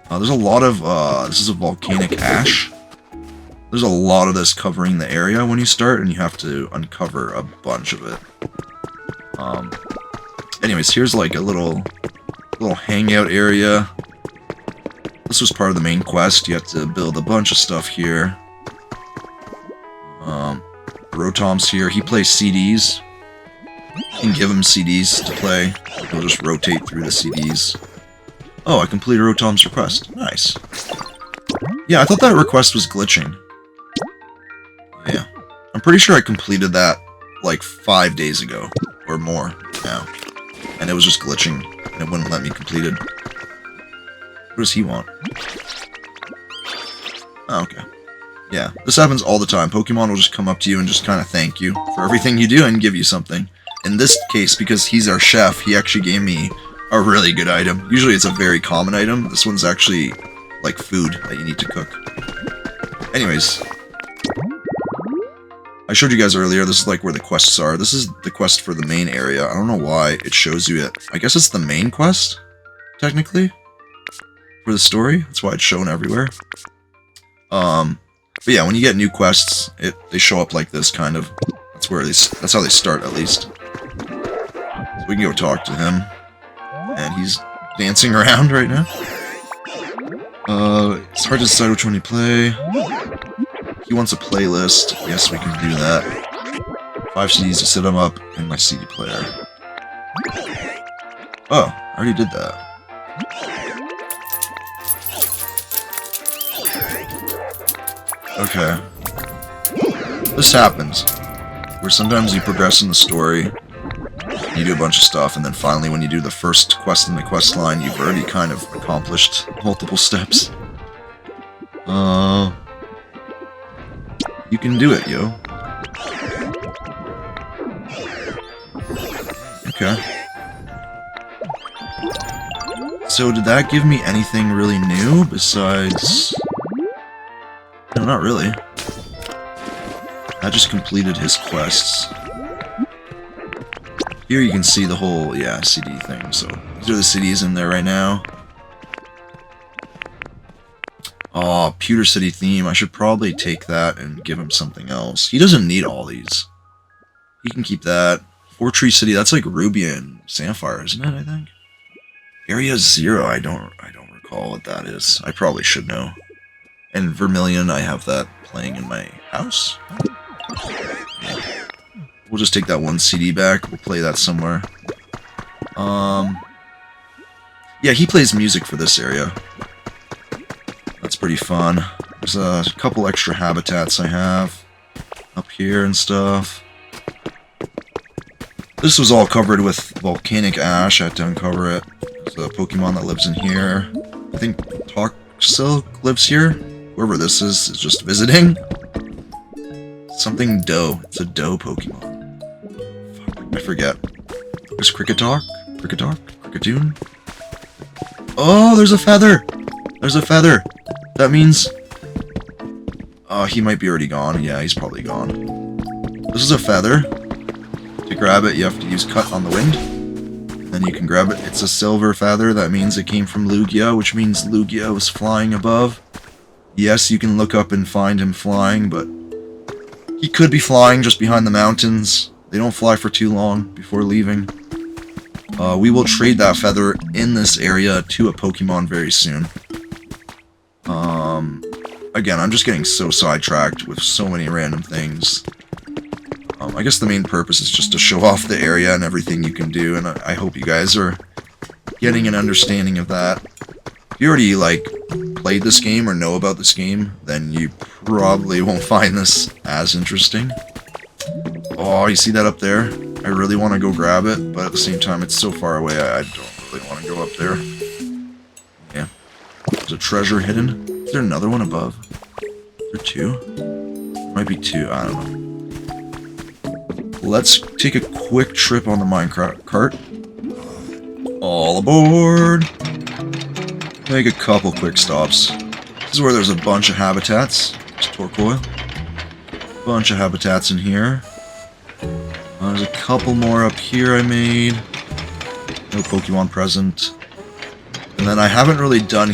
There's a lot of, this is a volcanic ash. There's a lot of this covering the area when you start, and you have to uncover a bunch of it. Anyways, here's like a little hangout area. This was part of the main quest. You have to build a bunch of stuff here. Rotom's here. He plays CDs. You can give him CDs to play. He'll just rotate through the CDs. Oh, I completed Rotom's request. Nice. Yeah, I thought that request was glitching. Yeah. I'm pretty sure I completed that like 5 days ago. Or more now. And it was just glitching. And it wouldn't let me complete it. What does he want? Oh, okay. Yeah, this happens all the time. Pokemon will just come up to you and just kind of thank you for everything you do and give you something. In this case, because he's our chef, he actually gave me a really good item. Usually it's a very common item. This one's actually like food that you need to cook. Anyways. I showed you guys earlier, this is like where the quests are. This is the quest for the main area. I don't know why it shows you it. I guess it's the main quest, technically, for the story. That's why it's shown everywhere. But yeah, when you get new quests, they show up like this, kind of. That's how they start, at least. So we can go talk to him. And he's dancing around right now. It's hard to decide which one you play. He wants a playlist. Yes, we can do that. 5 CDs to set them up in my CD player. Oh, I already did that. Okay. This happens. Where sometimes you progress in the story, you do a bunch of stuff, and then finally when you do the first quest in the quest line, you've already kind of accomplished multiple steps. You can do it, yo. Okay. So did that give me anything really new besides... No, not really. I just completed his quests. Here you can see the whole, yeah, CD thing. So these are the CDs in there right now. Oh, Pewter City theme. I should probably take that and give him something else. He doesn't need all these. He can keep that. Four Tree City, that's like Ruby and Sapphire, isn't it, I think? Area Zero, I don't recall what that is. I probably should know. And Vermilion, I have that playing in my house. We'll just take that one CD back. We'll play that somewhere. Yeah, he plays music for this area. That's pretty fun. There's a couple extra habitats I have up here and stuff. This was all covered with volcanic ash. I had to uncover it. There's a Pokemon that lives in here. I think Toxilk lives here. Whoever this is just visiting. Something Doe. It's a Doe Pokemon. Fuck, I forget. There's Cricketalk? Cricketoon? Oh, there's a feather! There's a feather! That means... Oh, he might be already gone. Yeah, he's probably gone. This is a feather. To grab it, you have to use Cut on the Wind. Then you can grab it. It's a silver feather. That means it came from Lugia, which means Lugia was flying above. Yes, you can look up and find him flying, but... he could be flying just behind the mountains. They don't fly for too long before leaving. We will trade that feather in this area to a Pokemon very soon. Again, I'm just getting so sidetracked with so many random things. I guess the main purpose is just to show off the area and everything you can do, and I hope you guys are getting an understanding of that. If you already, like, played this game or know about this game, then you probably won't find this as interesting. Oh, you see that up there? I really want to go grab it, but at the same time, it's so far away, I don't really want to go up there. Yeah. There's a treasure hidden. Is there another one above? Is there two? Might be two, I don't know. Let's take a quick trip on the minecart cart. All aboard! Make a couple quick stops. This is where there's a bunch of habitats. There's Torkoal. Bunch of habitats in here. There's a couple more up here I made. No Pokemon present. And then I haven't really done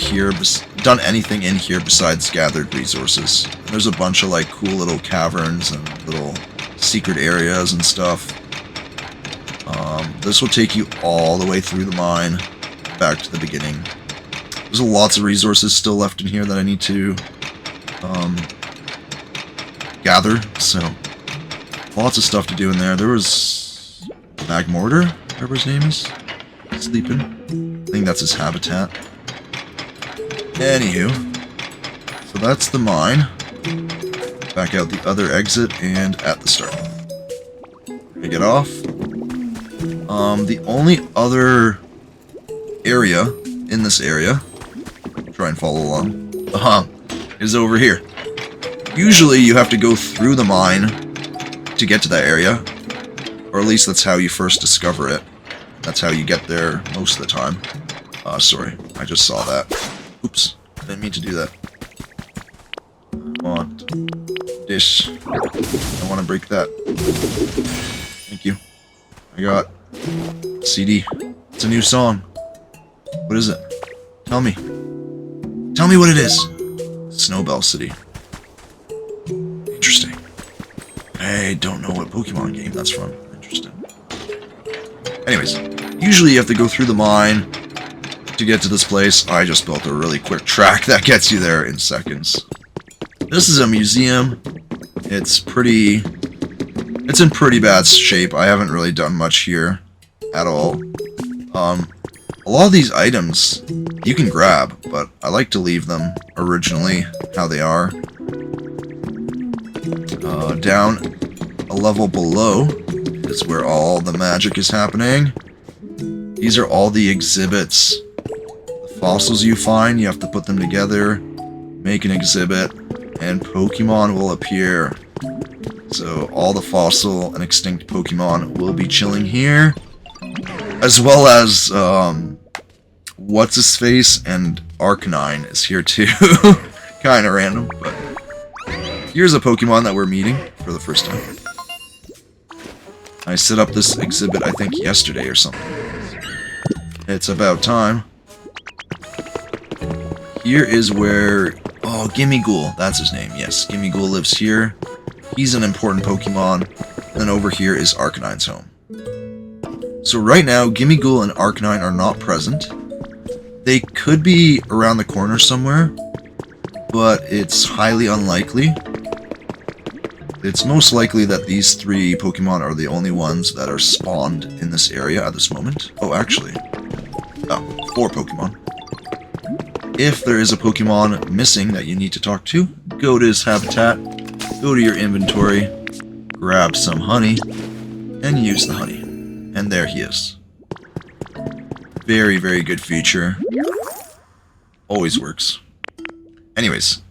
anything in here besides gathered resources. There's a bunch of like cool little caverns and little secret areas and stuff. This will take you all the way through the mine, back to the beginning. There's lots of resources still left in here that I need to gather, so lots of stuff to do in there. There was Magmortar, whatever his name is, sleeping. I think that's his habitat. Anywho, so that's the mine. Back out the other exit and at the start. I get off. The only other area in this area, try and follow along, is over here. Usually you have to go through the mine to get to that area, or at least that's how you first discover it. That's how you get there most of the time. Sorry, I just saw that. Oops, I didn't mean to do that. Want dish. I want to break that. Thank you. I got CD. It's a new song. What is it? Tell me. Tell me what it is. Snowbell City. Interesting. I don't know what Pokemon game that's from. Interesting. Anyways, usually you have to go through the mine to get to this place. I just built a really quick track that gets you there in seconds. This is a museum. It's in pretty bad shape. I haven't really done much here at all. A lot of these items you can grab, but I like to leave them originally how they are. Down a level below is where all the magic is happening. These are all the exhibits. The fossils you find, you have to put them together, make an exhibit, and Pokemon will appear. So all the fossil and extinct Pokemon will be chilling here, as well as What's-His-Face and Arcanine is here too. Kind of random, but here's a Pokemon that we're meeting for the first time. I set up this exhibit, I think, yesterday or something. It's about time. Here is where... Oh, Gimmighoul. That's his name, yes. Gimmighoul lives here. He's an important Pokemon. Then over here is Arcanine's home. So right now, Gimmighoul and Arcanine are not present. They could be around the corner somewhere, but it's highly unlikely. It's most likely that these 3 Pokemon are the only ones that are spawned in this area at this moment. Oh, actually. Oh, 4 Pokemon. If there is a Pokemon missing that you need to talk to, go to his habitat, go to your inventory, grab some honey, and use the honey. And there he is. Very, very good feature. Always works. Anyways,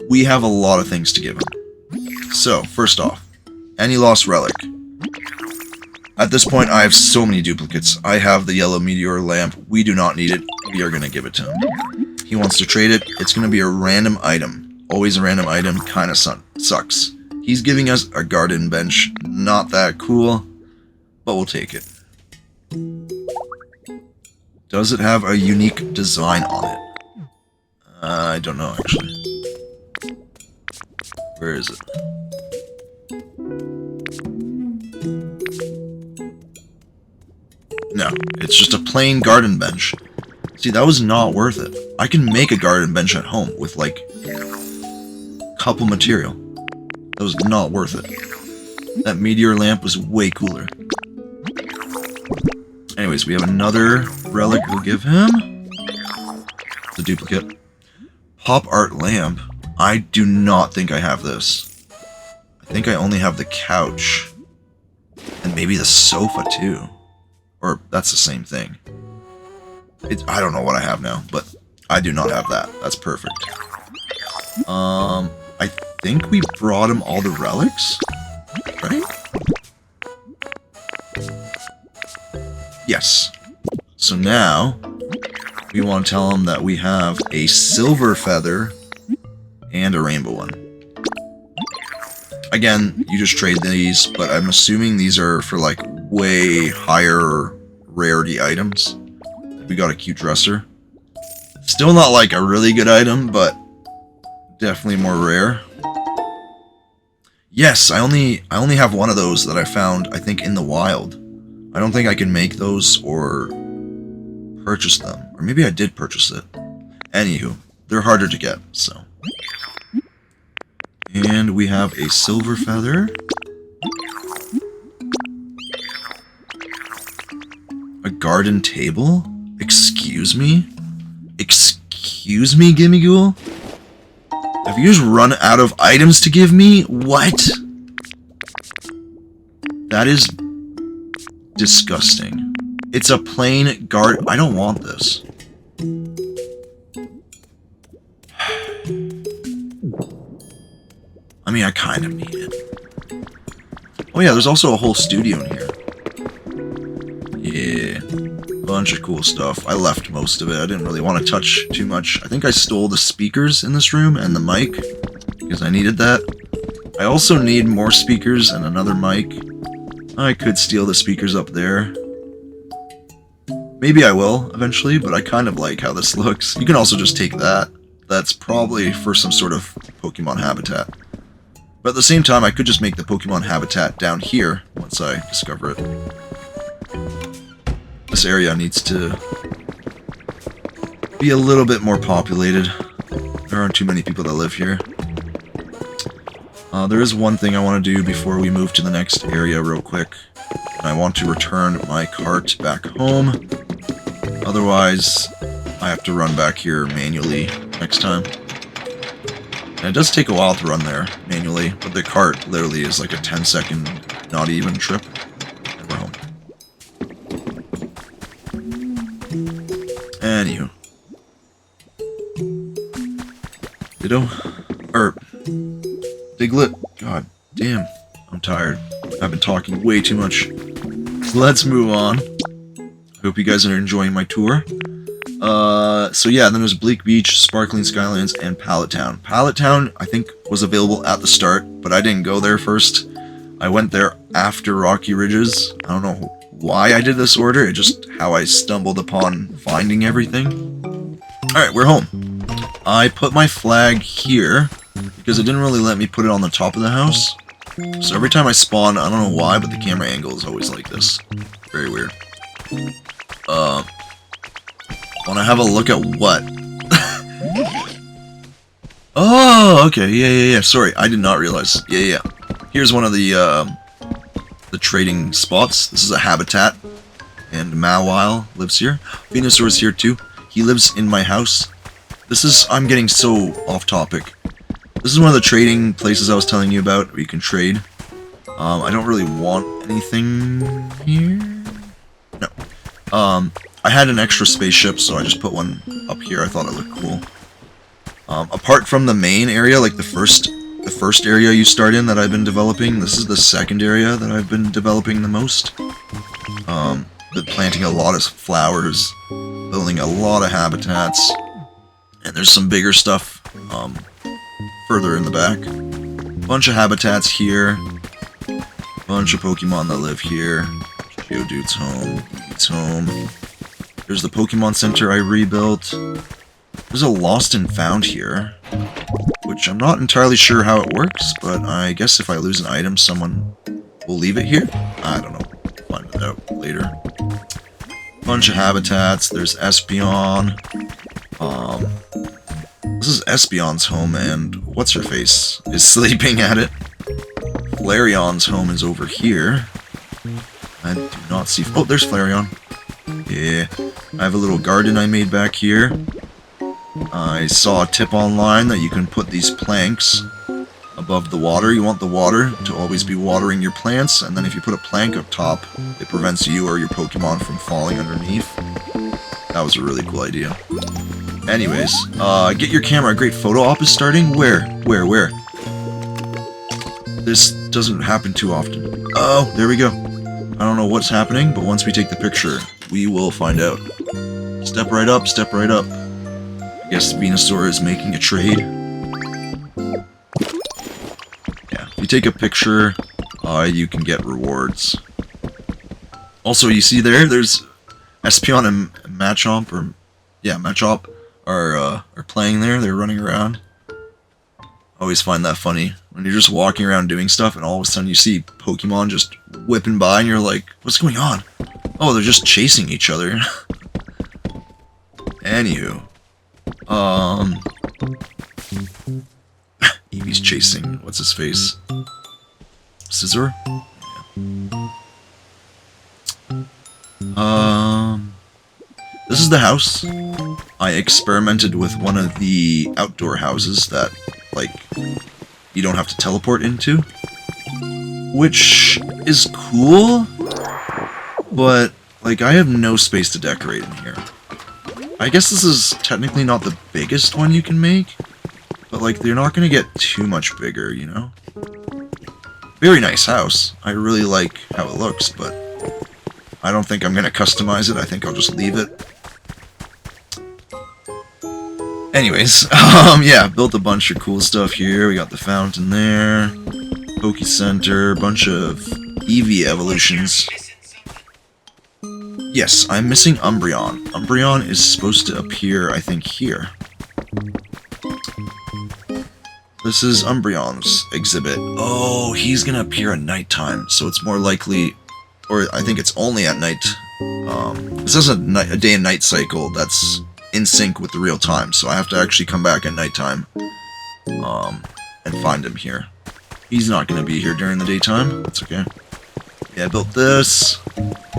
we have a lot of things to give him. So, first off, any lost relic. At this point, I have so many duplicates. I have the yellow meteor lamp. We do not need it. We are going to give it to him. He wants to trade it. It's going to be a random item. Always a random item. Kind of sucks. He's giving us a garden bench. Not that cool, but we'll take it. Does it have a unique design on it? I don't know, actually. Where is it? No, it's just a plain garden bench. See, that was not worth it. I can make a garden bench at home with, like, couple material. That was not worth it. That meteor lamp was way cooler. Anyways, we have another relic we'll give him. It's a duplicate. Pop art lamp. I do not think I have this. I think I only have the couch. And maybe the sofa, too. Or, that's the same thing. I don't know what I have now, but I do not have that. That's perfect. I think we brought him all the relics? Right? Yes. So now, we want to tell him that we have a silver feather and a rainbow one. Again, you just trade these, but I'm assuming these are for, like, way higher rarity items. We got a cute dresser. Still not, like, a really good item, but definitely more rare. Yes, I only have one of those that I found, I think, in the wild. I don't think I can make those or purchase them. Or maybe I did purchase it. Anywho, they're harder to get, so. And we have a silver feather. A garden table? Excuse me? Excuse me, Gimmighoul? Have you just run out of items to give me? What? That is disgusting. It's a plain guard. I don't want this. I mean, I kind of need it. Oh yeah, there's also a whole studio in here. Yeah. Bunch of cool stuff. I left most of it. I didn't really want to touch too much. I think I stole the speakers in this room and the mic, because I needed that. I also need more speakers and another mic. I could steal the speakers up there. Maybe I will, eventually, but I kind of like how this looks. You can also just take that. That's probably for some sort of Pokemon habitat. But at the same time, I could just make the Pokemon habitat down here, once I discover it. This area needs to be a little bit more populated. There aren't too many people that live here. There is one thing I want to do before we move to the next area real quick. I want to return my cart back home. Otherwise, I have to run back here manually next time. And it does take a while to run there manually, but the cart literally is like a 10-second, not even trip. And we're home. Anywho. Ditto. Diglett. God damn. I'm tired. I've been talking way too much. Let's move on. Hope you guys are enjoying my tour. So yeah, then there's Bleak Beach, Sparkling Skylands, and Pallet Town. Pallet Town, I think, was available at the start, but I didn't go there first. I went there after Rocky Ridges. I don't know why I did this order, it's just how I stumbled upon finding everything. Alright, we're home. I put my flag here, because it didn't really let me put it on the top of the house. So every time I spawn, I don't know why, but the camera angle is always like this. Very weird. Wanna have a look at what? Oh, okay, yeah, sorry, I did not realize. Yeah. Here's one of the trading spots. This is a habitat, and Mawile lives here. Venusaur is here too. He lives in my house. I'm getting so off topic. This is one of the trading places I was telling you about, where you can trade. I don't really want anything here. No. I had an extra spaceship, so I just put one up here. I thought it looked cool. Apart from the main area, like the first area you start in that I've been developing, this is the second area that I've been developing the most. Been planting a lot of flowers, building a lot of habitats, and there's some bigger stuff further in the back. Bunch of habitats here, bunch of Pokemon that live here. Geodude's home, Eevee's home. There's the Pokemon Center I rebuilt. There's a Lost and Found here, which I'm not entirely sure how it works, but I guess if I lose an item, someone will leave it here? I don't know. Find it out later. Bunch of habitats. There's Espeon. This is Espeon's home, and what's-her-face is sleeping at it. Flareon's home is over here. I do not see... Oh, there's Flareon. Yeah. I have a little garden I made back here. I saw a tip online that you can put these planks above the water. You want the water to always be watering your plants, and then if you put a plank up top, it prevents you or your Pokemon from falling underneath. That was a really cool idea. Anyways, get your camera. A great photo op is starting. Where? This doesn't happen too often. Oh, there we go. I don't know what's happening, but once we take the picture, we will find out. Step right up, step right up. I guess Venusaur is making a trade. Yeah, if you take a picture, you can get rewards. Also, you see there's Espeon and Machop, Machop are playing there. They're running around. I always find that funny when you're just walking around doing stuff, and all of a sudden you see Pokemon just whipping by, and you're like, "What's going on?" Oh, they're just chasing each other. Anywho. Eevee's chasing, what's his face? Scizor? Yeah. This is the house. I experimented with one of the outdoor houses that, like, you don't have to teleport into. Which is cool, but, like, I have no space to decorate in here. I guess this is technically not the biggest one you can make, but like they're not going to get too much bigger, you know? Very nice house. I really like how it looks, but I don't think I'm going to customize it. I think I'll just leave it. Anyways, yeah, built a bunch of cool stuff here. We got the fountain there, Poke Center, bunch of Eevee evolutions. Yes, I'm missing Umbreon. Umbreon is supposed to appear, I think, here. This is Umbreon's exhibit. Oh, he's gonna appear at nighttime, so it's more likely, or I think it's only at night. This is a day and night cycle that's in sync with the real time, so I have to actually come back at nighttime and find him here. He's not gonna be here during the daytime. That's okay. Yeah, I built this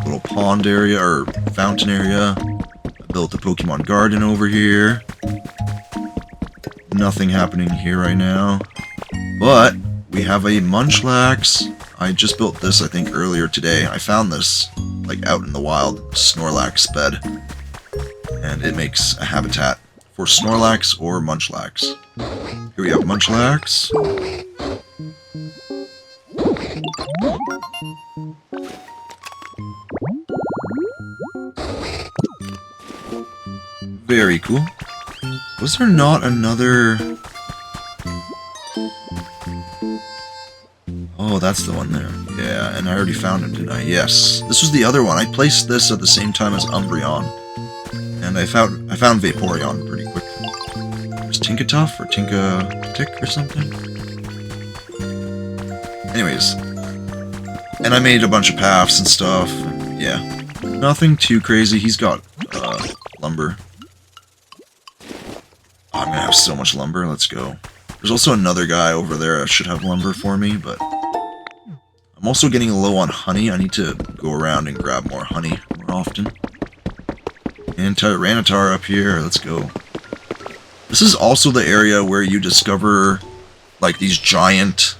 little pond area, or fountain area. I built a Pokemon garden over here. Nothing happening here right now. But we have a Munchlax. I just built this, I think, earlier today. I found this, like, out in the wild, Snorlax bed. And it makes a habitat for Snorlax or Munchlax. Here we have Munchlax. Very cool. Was there not another... Oh, that's the one there. Yeah, and I already found him, didn't I? Yes. This was the other one. I placed this at the same time as Umbreon. And I found Vaporeon pretty quick. There's Tinkatuff or Tinkatick or something? Anyways. And I made a bunch of paths and stuff. And yeah. Nothing too crazy. He's got lumber. Oh, I'm gonna have so much lumber. Let's go. There's also another guy over there that should have lumber for me, but I'm also getting low on honey. I need to go around and grab more honey more often. And Tyranitar up here. Let's go. This is also the area where you discover like these giant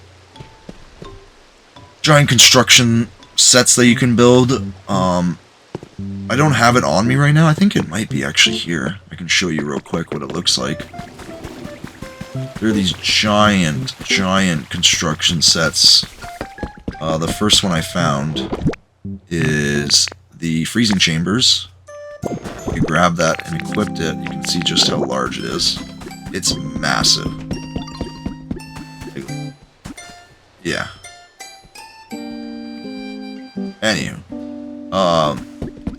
construction sets that you can build. I don't have it on me right now. I think it might be actually here. I can show you real quick what it looks like. There are these giant construction sets. The first one I found is the freezing chambers. If you grab that and equipped it, you can see just how large it is. It's massive. Yeah. Anywho.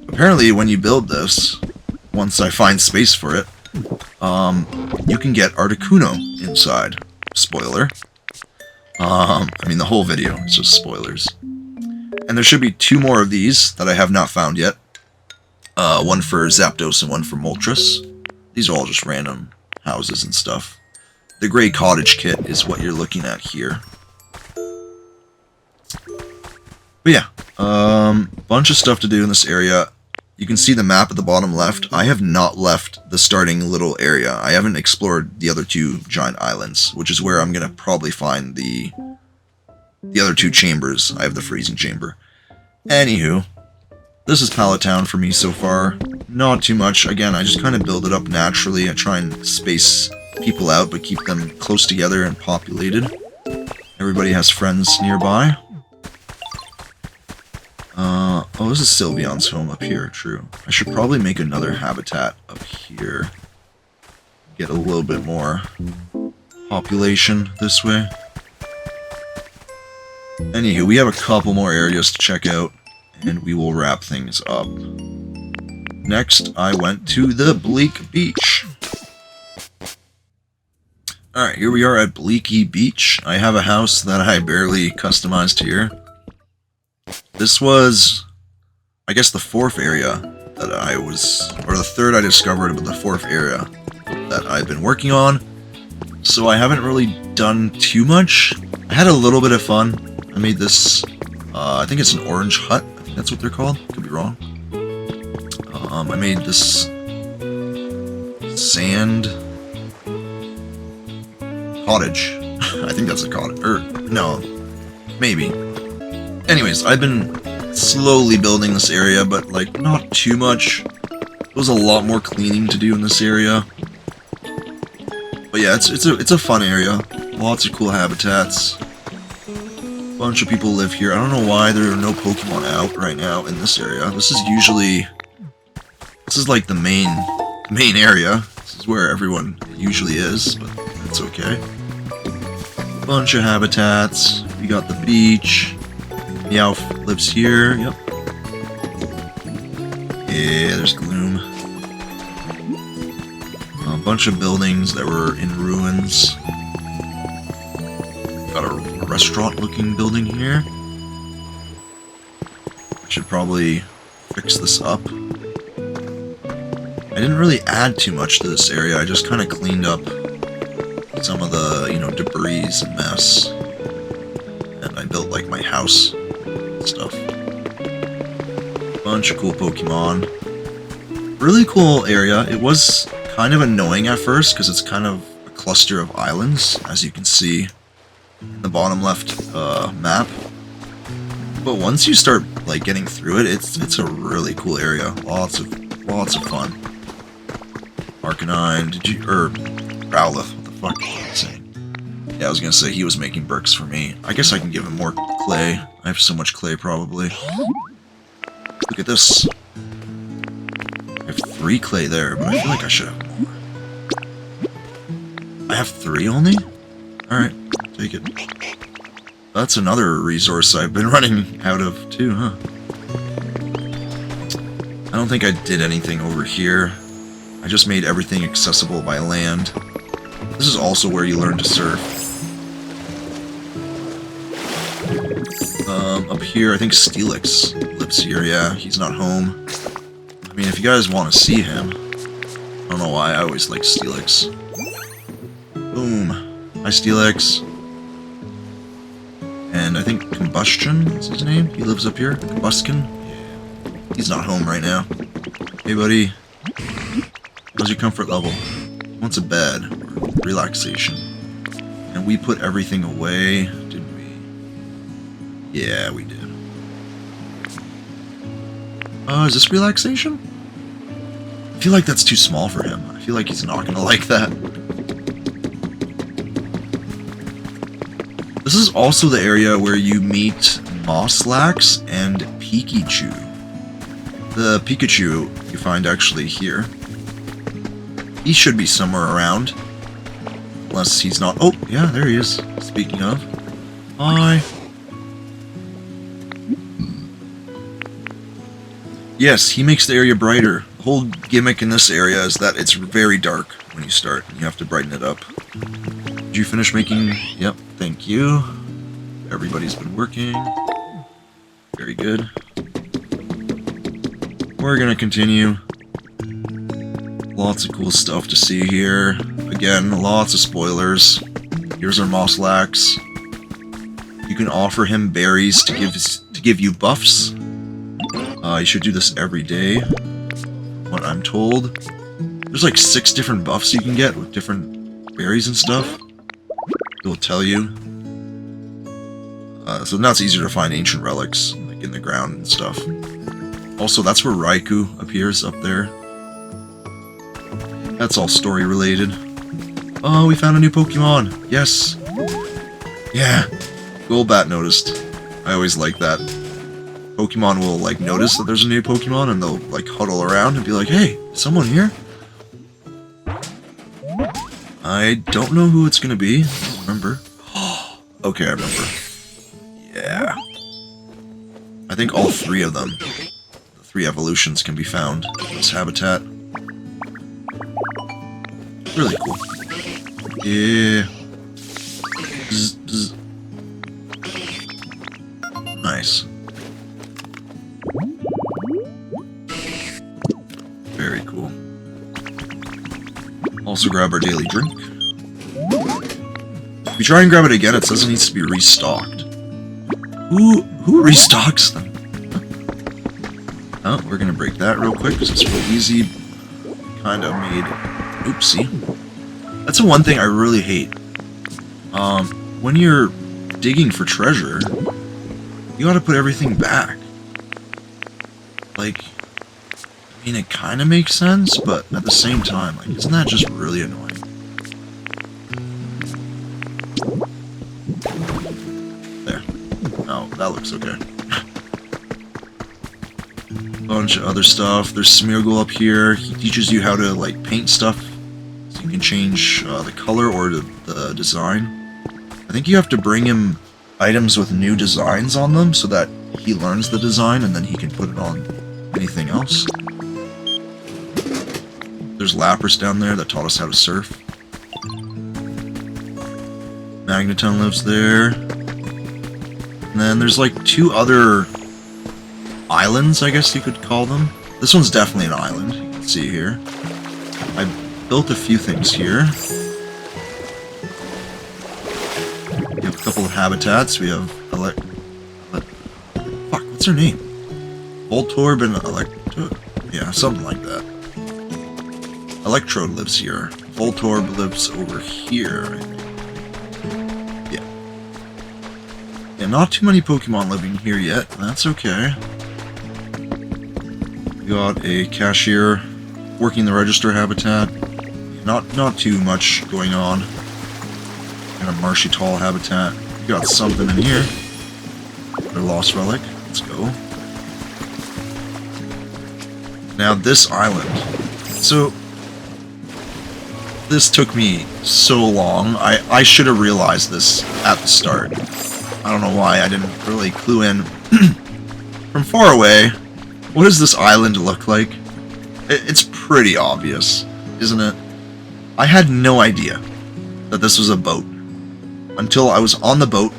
Apparently when you build this, once I find space for it, you can get Articuno inside. Spoiler. I mean, the whole video is just spoilers. And there should be 2 more of these that I have not found yet. One for Zapdos and one for Moltres. These are all just random houses and stuff. The Gray Cottage kit is what you're looking at here. But yeah, bunch of stuff to do in this area. You can see the map at the bottom left. I have not left the starting little area. I haven't explored the other 2 giant islands, which is where I'm going to probably find the other 2 chambers. I have the freezing chamber. Anywho, this is Pallet Town for me so far. Not too much. Again, I just kind of build it up naturally. I try and space people out, but keep them close together and populated. Everybody has friends nearby. Oh, this is Sylveon's home up here, true. I should probably make another habitat up here. Get a little bit more population this way. Anywho, we have a couple more areas to check out, and we will wrap things up. Next, I went to the Bleak Beach. Alright, here we are at Bleaky Beach. I have a house that I barely customized here. This was, I guess, the 4th area that I was, or the 3rd I discovered, but the 4th area that I've been working on. So I haven't really done too much. I had a little bit of fun. I made this, I think it's an orange hut. I think that's what they're called. Could be wrong. I made this sand cottage. I think that's a cottage. Or, no, maybe. Anyways, I've been slowly building this area, but like not too much. There's a lot more cleaning to do in this area. But yeah, it's a fun area. Lots of cool habitats. Bunch of people live here. I don't know why there are no Pokemon out right now in this area. This is like the main area. This is where everyone usually is, but that's okay. Bunch of habitats. We got the beach. Meowth lives here, yep. Yeah, there's Gloom. A bunch of buildings that were in ruins. Got a restaurant-looking building here. I should probably fix this up. I didn't really add too much to this area, I just kind of cleaned up some of the, debris and mess. And I built, like, my house. Stuff. Bunch of cool Pokemon. Really cool area. It was kind of annoying at first because it's kind of a cluster of islands, as you can see in the bottom left map. But once you start like getting through it, it's a really cool area. Lots of fun. Arcanine, Rowlith, what the fuck was I saying? Yeah, I was gonna say he was making bricks for me. I guess I can give him more clay. I have so much clay, probably. Look at this. I have 3 clay there, but I feel like I should have more. I have 3 only? Alright, take it. That's another resource I've been running out of too, huh? I don't think I did anything over here. I just made everything accessible by land. This is also where you learn to surf. Up here, I think Steelix lives here. Yeah, he's not home. I mean, if you guys want to see him, I don't know why I always like Steelix. Boom. Hi, Steelix. And I think Combustion is his name. He lives up here. Combustion. Yeah. He's not home right now. Hey, buddy. How's your comfort level? He wants a bed or relaxation. And we put everything away, didn't we? Yeah, we did. Oh, is this relaxation? I feel like that's too small for him. I feel like he's not gonna like that. This is also the area where you meet Mosslax and Pikachu. The Pikachu you find actually here. He should be somewhere around. Unless he's not. Oh, yeah, there he is. Speaking of. Hi. Yes, he makes the area brighter. The whole gimmick in this area is that it's very dark when you start. And you have to brighten it up. Did you finish making... Yep, thank you. Everybody's been working. Very good. We're gonna continue. Lots of cool stuff to see here. Again, lots of spoilers. Here's our Mosslax. You can offer him berries to give you buffs. You should do this every day, what I'm told. There's like 6 different buffs you can get with different berries and stuff. It will tell you. So now it's easier to find ancient relics, like in the ground and stuff. Also, that's where Raikou appears, up there. That's all story related. Oh, we found a new Pokemon! Yes! Yeah! Golbat noticed. I always like that. Pokemon will, like, notice that there's a new Pokemon and they'll, like, huddle around and be like, hey, is someone here? I don't know who it's gonna be. I don't remember. Okay, I remember. Yeah. I think all 3 of them, the 3 evolutions, can be found in this habitat. Really cool. Yeah. Bzz, bzz. Nice. Very cool. Also grab our daily drink. If you try and grab it again, it says it needs to be restocked. Who restocks them? Oh, we're gonna break that real quick because it's real easy. Kinda made... Oopsie. That's the one thing I really hate. When you're digging for treasure, you gotta put everything back. Like, I mean, it kinda makes sense, but at the same time, like, isn't that just really annoying? There. Oh, that looks okay. Bunch of other stuff. There's Smeargle up here. He teaches you how to, like, paint stuff. So you can change the color or the design. I think you have to bring him items with new designs on them so that he learns the design and then he can put it on anything else. There's Lapras down there that taught us how to surf. Magneton lives there. And then there's like 2 other islands, I guess you could call them. This one's definitely an island, you can see here. I built a few things here. We have a couple of habitats. We have fuck, what's her name? Voltorb and Electrode? Yeah, something like that. Electrode lives here. Voltorb lives over here, I think. Yeah. Yeah, not too many Pokemon living here yet. That's okay. We got a cashier working the register habitat. Not too much going on. And a marshy tall habitat. We got something in here. Another lost relic. Let's go. Now this island. So this took me so long. I should have realized this at the start. I don't know why I didn't really clue in. From far away, what does this island look like? It's pretty obvious, isn't it? I had no idea that this was a boat until I was on the boat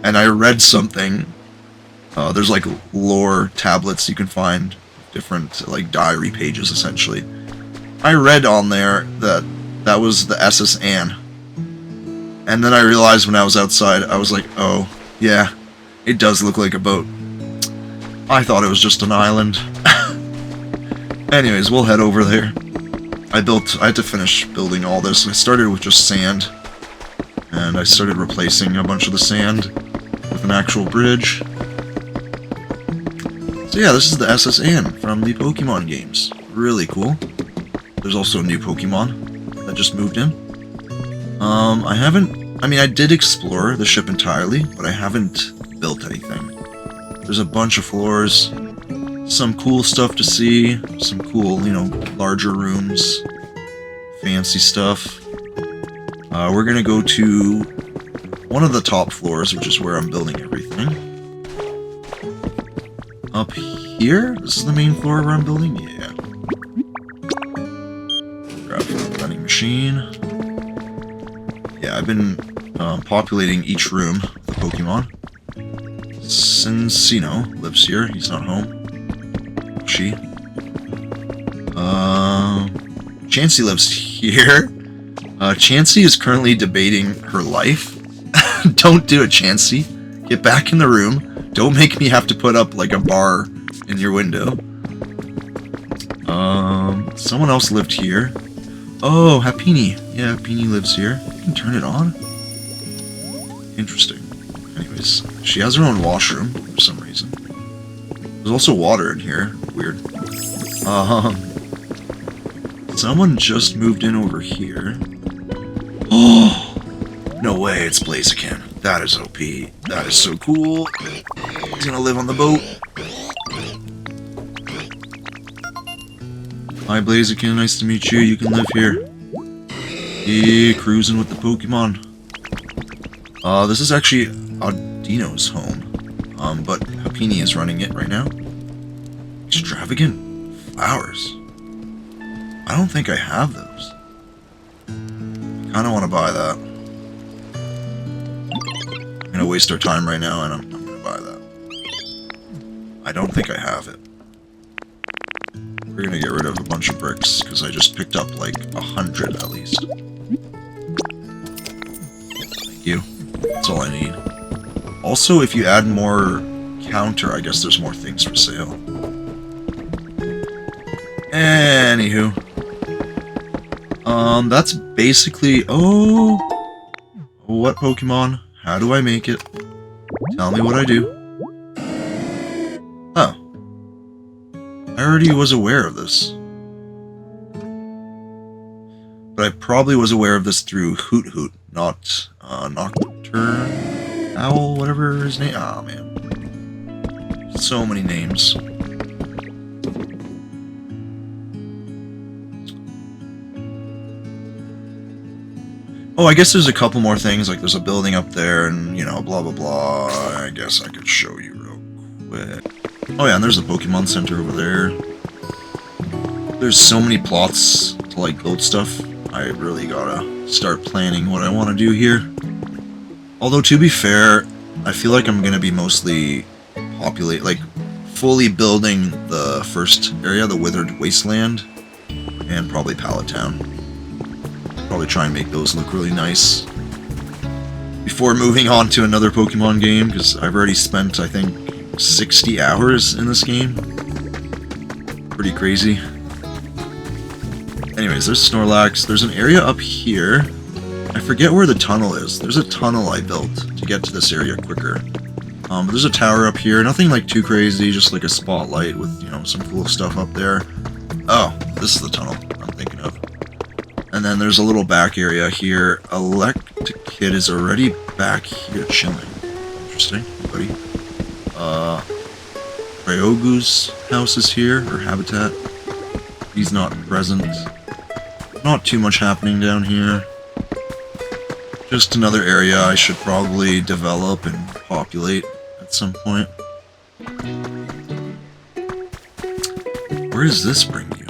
and I read something. There's like lore tablets you can find, different like diary pages essentially. I read on there that that was the SS Anne. And then I realized when I was outside, I was like, oh, yeah, it does look like a boat. I thought it was just an island. Anyways, we'll head over there. I had to finish building all this. I started with just sand. And I started replacing a bunch of the sand with an actual bridge. So yeah, this is the SS Anne from the Pokemon games. Really cool. There's also a new Pokemon that just moved in. I did explore the ship entirely, but I haven't built anything. There's a bunch of floors, some cool stuff to see, some cool, larger rooms, fancy stuff. We're gonna go to one of the top floors, which is where I'm building everything. Up here? This is the main floor where I'm building? Yeah. Grab the vending machine. Yeah, I've been populating each room with the Pokemon. Cincino lives here. He's not home. She. Chansey lives here. Chansey is currently debating her life. Don't do it, Chansey. Get back in the room. Don't make me have to put up like a bar in your window. Someone else lived here. Oh, Happini. Yeah, Happini lives here. You can turn it on. Interesting. Anyways, she has her own washroom for some reason. There's also water in here. Weird. Someone just moved in over here. Oh! No way, it's Blaziken. That is OP. That is so cool. He's gonna live on the boat. Hi Blaziken, nice to meet you. You can live here. Yeah, cruising with the Pokemon. This is actually Audino's home. But Happini is running it right now. Extravagant flowers. I don't think I have those. I kinda wanna buy that. I'm gonna waste our time right now and I'm gonna buy that. I don't think I have it. We're gonna get rid of a bunch of bricks, because I just picked up like 100 at least. Thank you. That's all I need. Also, if you add more counter, I guess there's more things for sale. Anywho. That's basically... Oh! What Pokemon? How do I make it? Tell me what I do. Oh. I already was aware of this. But I probably was aware of this through Hoot Hoot, not Nocturne Owl, whatever his name. Ah, man. So many names. Oh, I guess there's a couple more things, like there's a building up there and, blah blah blah. I guess I could show you real quick. Oh yeah, and there's a Pokemon Center over there. There's so many plots to like build stuff. I really gotta start planning what I want to do here. Although to be fair, I feel like I'm gonna be mostly fully building the first area, the Withered Wasteland, and probably Pallet Town. Probably try and make those look really nice before moving on to another Pokemon game, because I've already spent, I think, 60 hours in this game. Pretty crazy. Anyways, there's Snorlax. There's an area up here. I forget where the tunnel is. There's a tunnel I built to get to this area quicker. But there's a tower up here. Nothing like too crazy, just like a spotlight with, some cool stuff up there. Oh, this is the tunnel I'm thinking of. And then there's a little back area here. Electkid is already back here chilling. Interesting, buddy. Ryogu's house is here, or habitat. He's not present. Not too much happening down here. Just another area I should probably develop and populate at some point. Where does this bring you?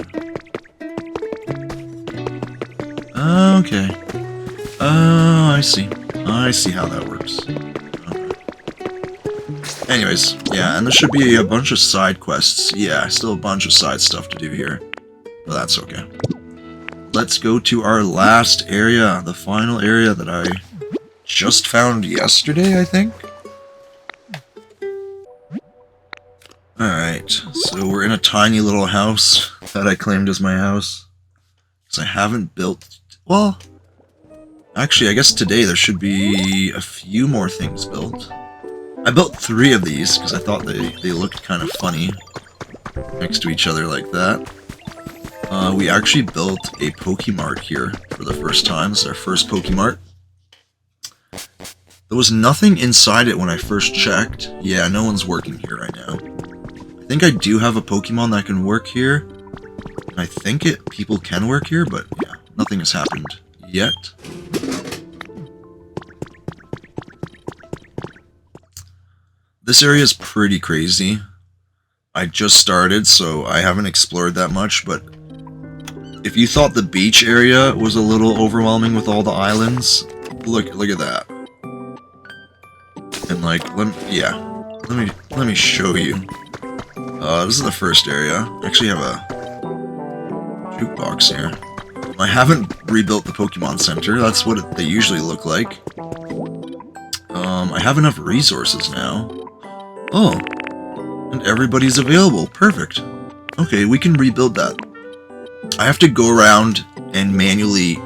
Okay. Oh, I see. I see how that works. Okay. Anyways, yeah, and there should be a bunch of side quests. Yeah, still a bunch of side stuff to do here. But that's okay. Let's go to our last area, the final area that I just found yesterday, I think. Alright, so we're in a tiny little house that I claimed as my house. Because I haven't built... Well, actually, I guess today there should be a few more things built. I built 3 of these because I thought they looked kind of funny next to each other like that. We actually built a Pokemart here for the first time. This is our first Pokemart. There was nothing inside it when I first checked. Yeah, no one's working here right now. I think I do have a Pokemon that can work here. And I think people can work here, but yeah, nothing has happened yet. This area is pretty crazy. I just started, so I haven't explored that much, but if you thought the beach area was a little overwhelming with all the islands, look at that. And like, let me show you. This is the first area. I actually have a jukebox here. I haven't rebuilt the Pokemon Center. That's what they usually look like. I have enough resources now. Oh, and everybody's available. Perfect. Okay, we can rebuild that. I have to go around and manually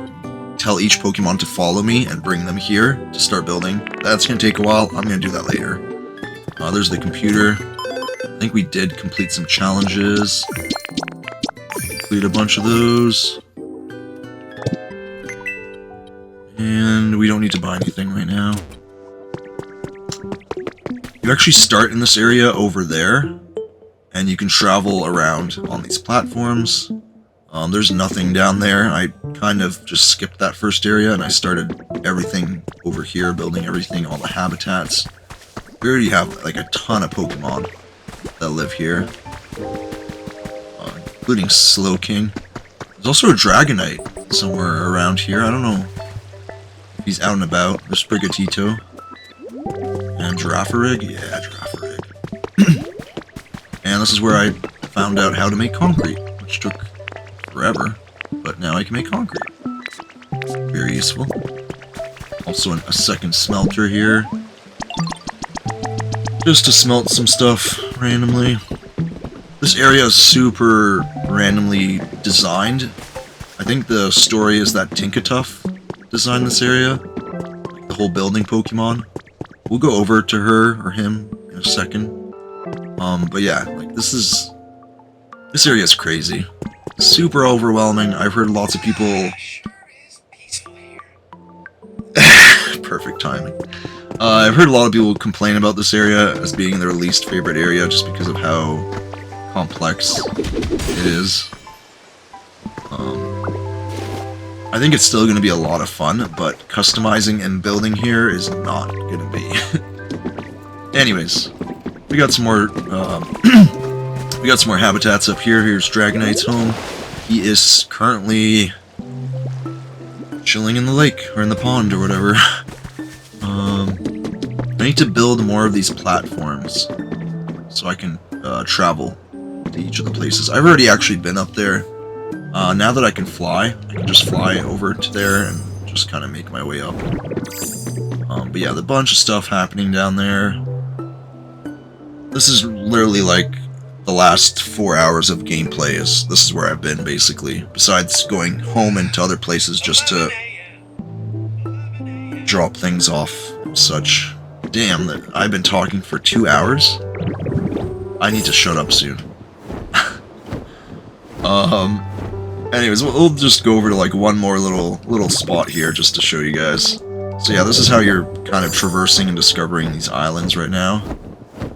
tell each Pokemon to follow me and bring them here to start building. That's going to take a while. I'm going to do that later. There's the computer. I think we did complete some challenges. Complete a bunch of those. And we don't need to buy anything right now. You actually start in this area over there, and you can travel around on these platforms. There's nothing down there. I kind of just skipped that first area, and I started everything over here, building everything, all the habitats. We already have like a ton of Pokemon that live here, including Slowking. There's also a Dragonite somewhere around here. I don't know if he's out and about. There's Sprigatito. And Girafarig? Yeah, Girafarig. And this is where I found out how to make concrete, which took forever, but now I can make concrete. Very useful. Also a second smelter here. Just to smelt some stuff randomly. This area is super randomly designed. I think the story is that Tinkatuff designed this area. Like the whole building Pokemon. We'll go over to her or him in a second. But yeah, like this area is crazy. Super overwhelming. I've heard lots of people... Perfect timing. I've heard a lot of people complain about this area as being their least favorite area just because of how complex it is. I think it's still going to be a lot of fun, but customizing and building here is not going to be. Anyways, we got some more habitats up here. Here's Dragonite's home. He is currently chilling in the lake or in the pond or whatever. I need to build more of these platforms so I can travel to each of the places. I've already actually been up there. Now that I can fly, I can just fly over to there and just kind of make my way up. But yeah, the bunch of stuff happening down there. This is literally like the last 4 hours of gameplay. This is where I've been, basically. Besides going home and to other places just to drop things off and such. Damn, that I've been talking for 2 hours? I need to shut up soon. Anyways, we'll just go over to like one more little spot here just to show you guys. So yeah, this is how you're kind of traversing and discovering these islands right now.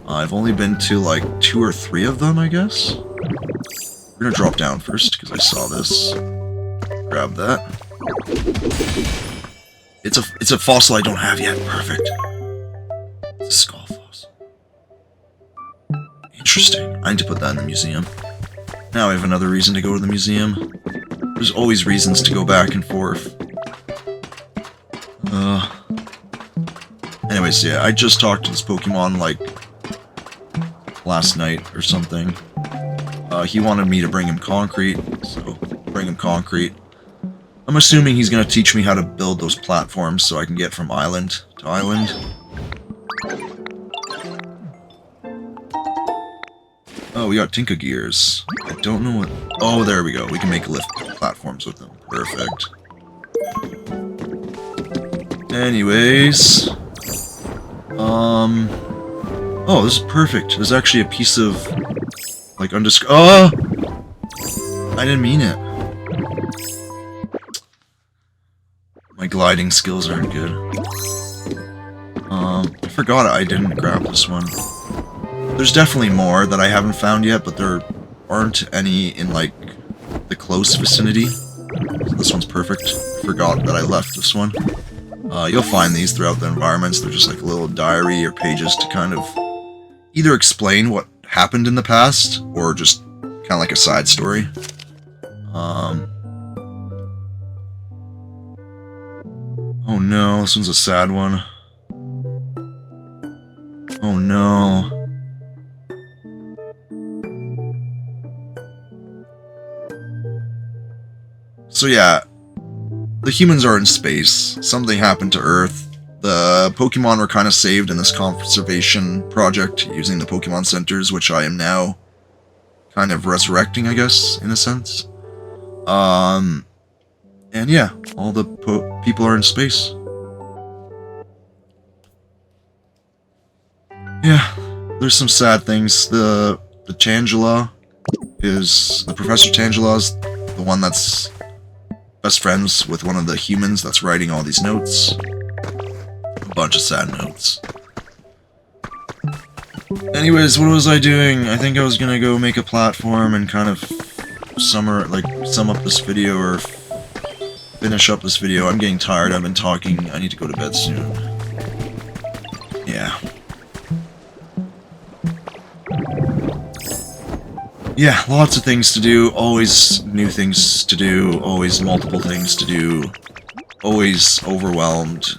I've only been to like 2 or 3 of them, I guess. We're gonna drop down first because I saw this. Grab that. It's a fossil I don't have yet. Perfect. Skull fossil. Interesting. I need to put that in the museum. Now I have another reason to go to the museum. There's always reasons to go back and forth. Anyways, yeah, I just talked to this Pokemon, like, last night or something. He wanted me to bring him concrete, so bring him concrete. I'm assuming he's gonna teach me how to build those platforms so I can get from island to island. Oh, we got Tinka Gears. I don't know what... Oh, there we go. We can make lift platforms with them. Perfect. Anyways... Oh, this is perfect. There's actually a piece of... like, Oh! I didn't mean it. My gliding skills aren't good. I forgot I didn't grab this one. There's definitely more that I haven't found yet, but there aren't any in, like, the close vicinity. So this one's perfect. I forgot that I left this one. You'll find these throughout the environments. They're just like a little diary or pages to kind of either explain what happened in the past, or just kind of like a side story. Oh no, this one's a sad one. Oh no. So yeah, the humans are in space. Something happened to Earth. The Pokemon were kind of saved in this conservation project using the Pokemon centers, which I am now kind of resurrecting, I guess, in a sense. And yeah, all the people are in space. Yeah, there's some sad things. The Tangela is... the Professor Tangela is the one that's best friends with one of the humans that's writing all these notes. A bunch of sad notes. Anyways, what was I doing? I think I was gonna go make a platform and kind of sum up this video, or finish up this video. I'm getting tired, I've been talking, I need to go to bed soon. Yeah. Yeah, lots of things to do, always new things to do, always multiple things to do, always overwhelmed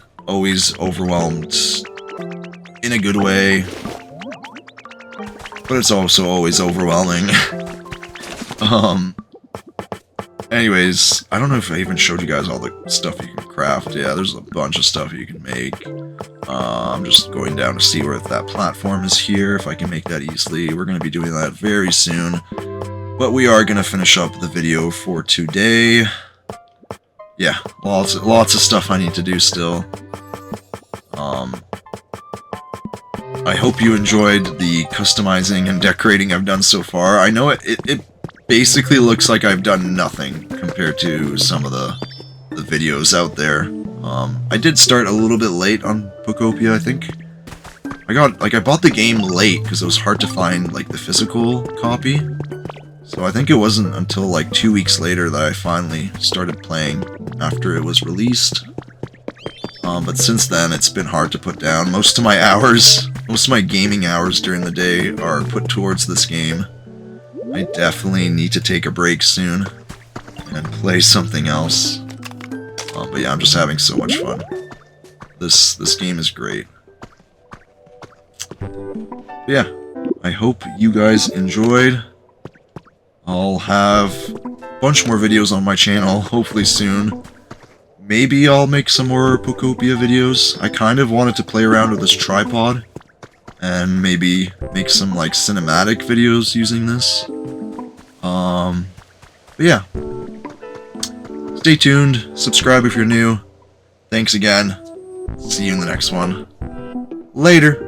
in a good way, but it's also always overwhelming. Anyways, I don't know if I even showed you guys all the stuff you can craft. Yeah, there's a bunch of stuff you can make. I'm just going down to see where that platform is here, if I can make that easily. We're going to be doing that very soon. But we are going to finish up the video for today. Yeah, lots of stuff I need to do still. I hope you enjoyed the customizing and decorating I've done so far. I know it basically looks like I've done nothing compared to some of the videos out there. I did start a little bit late on Pokopia, I think. I bought the game late because it was hard to find, like, the physical copy. So I think it wasn't until, like, 2 weeks later that I finally started playing after it was released. But since then, it's been hard to put down. Most of my gaming hours during the day are put towards this game. I definitely need to take a break soon and play something else. But yeah, I'm just having so much fun. This game is great. But yeah, I hope you guys enjoyed. I'll have a bunch more videos on my channel, hopefully soon. Maybe I'll make some more Pokopia videos. I kind of wanted to play around with this tripod and maybe make some, like, cinematic videos using this. But yeah. Stay tuned, subscribe if you're new. Thanks again. See you in the next one. Later.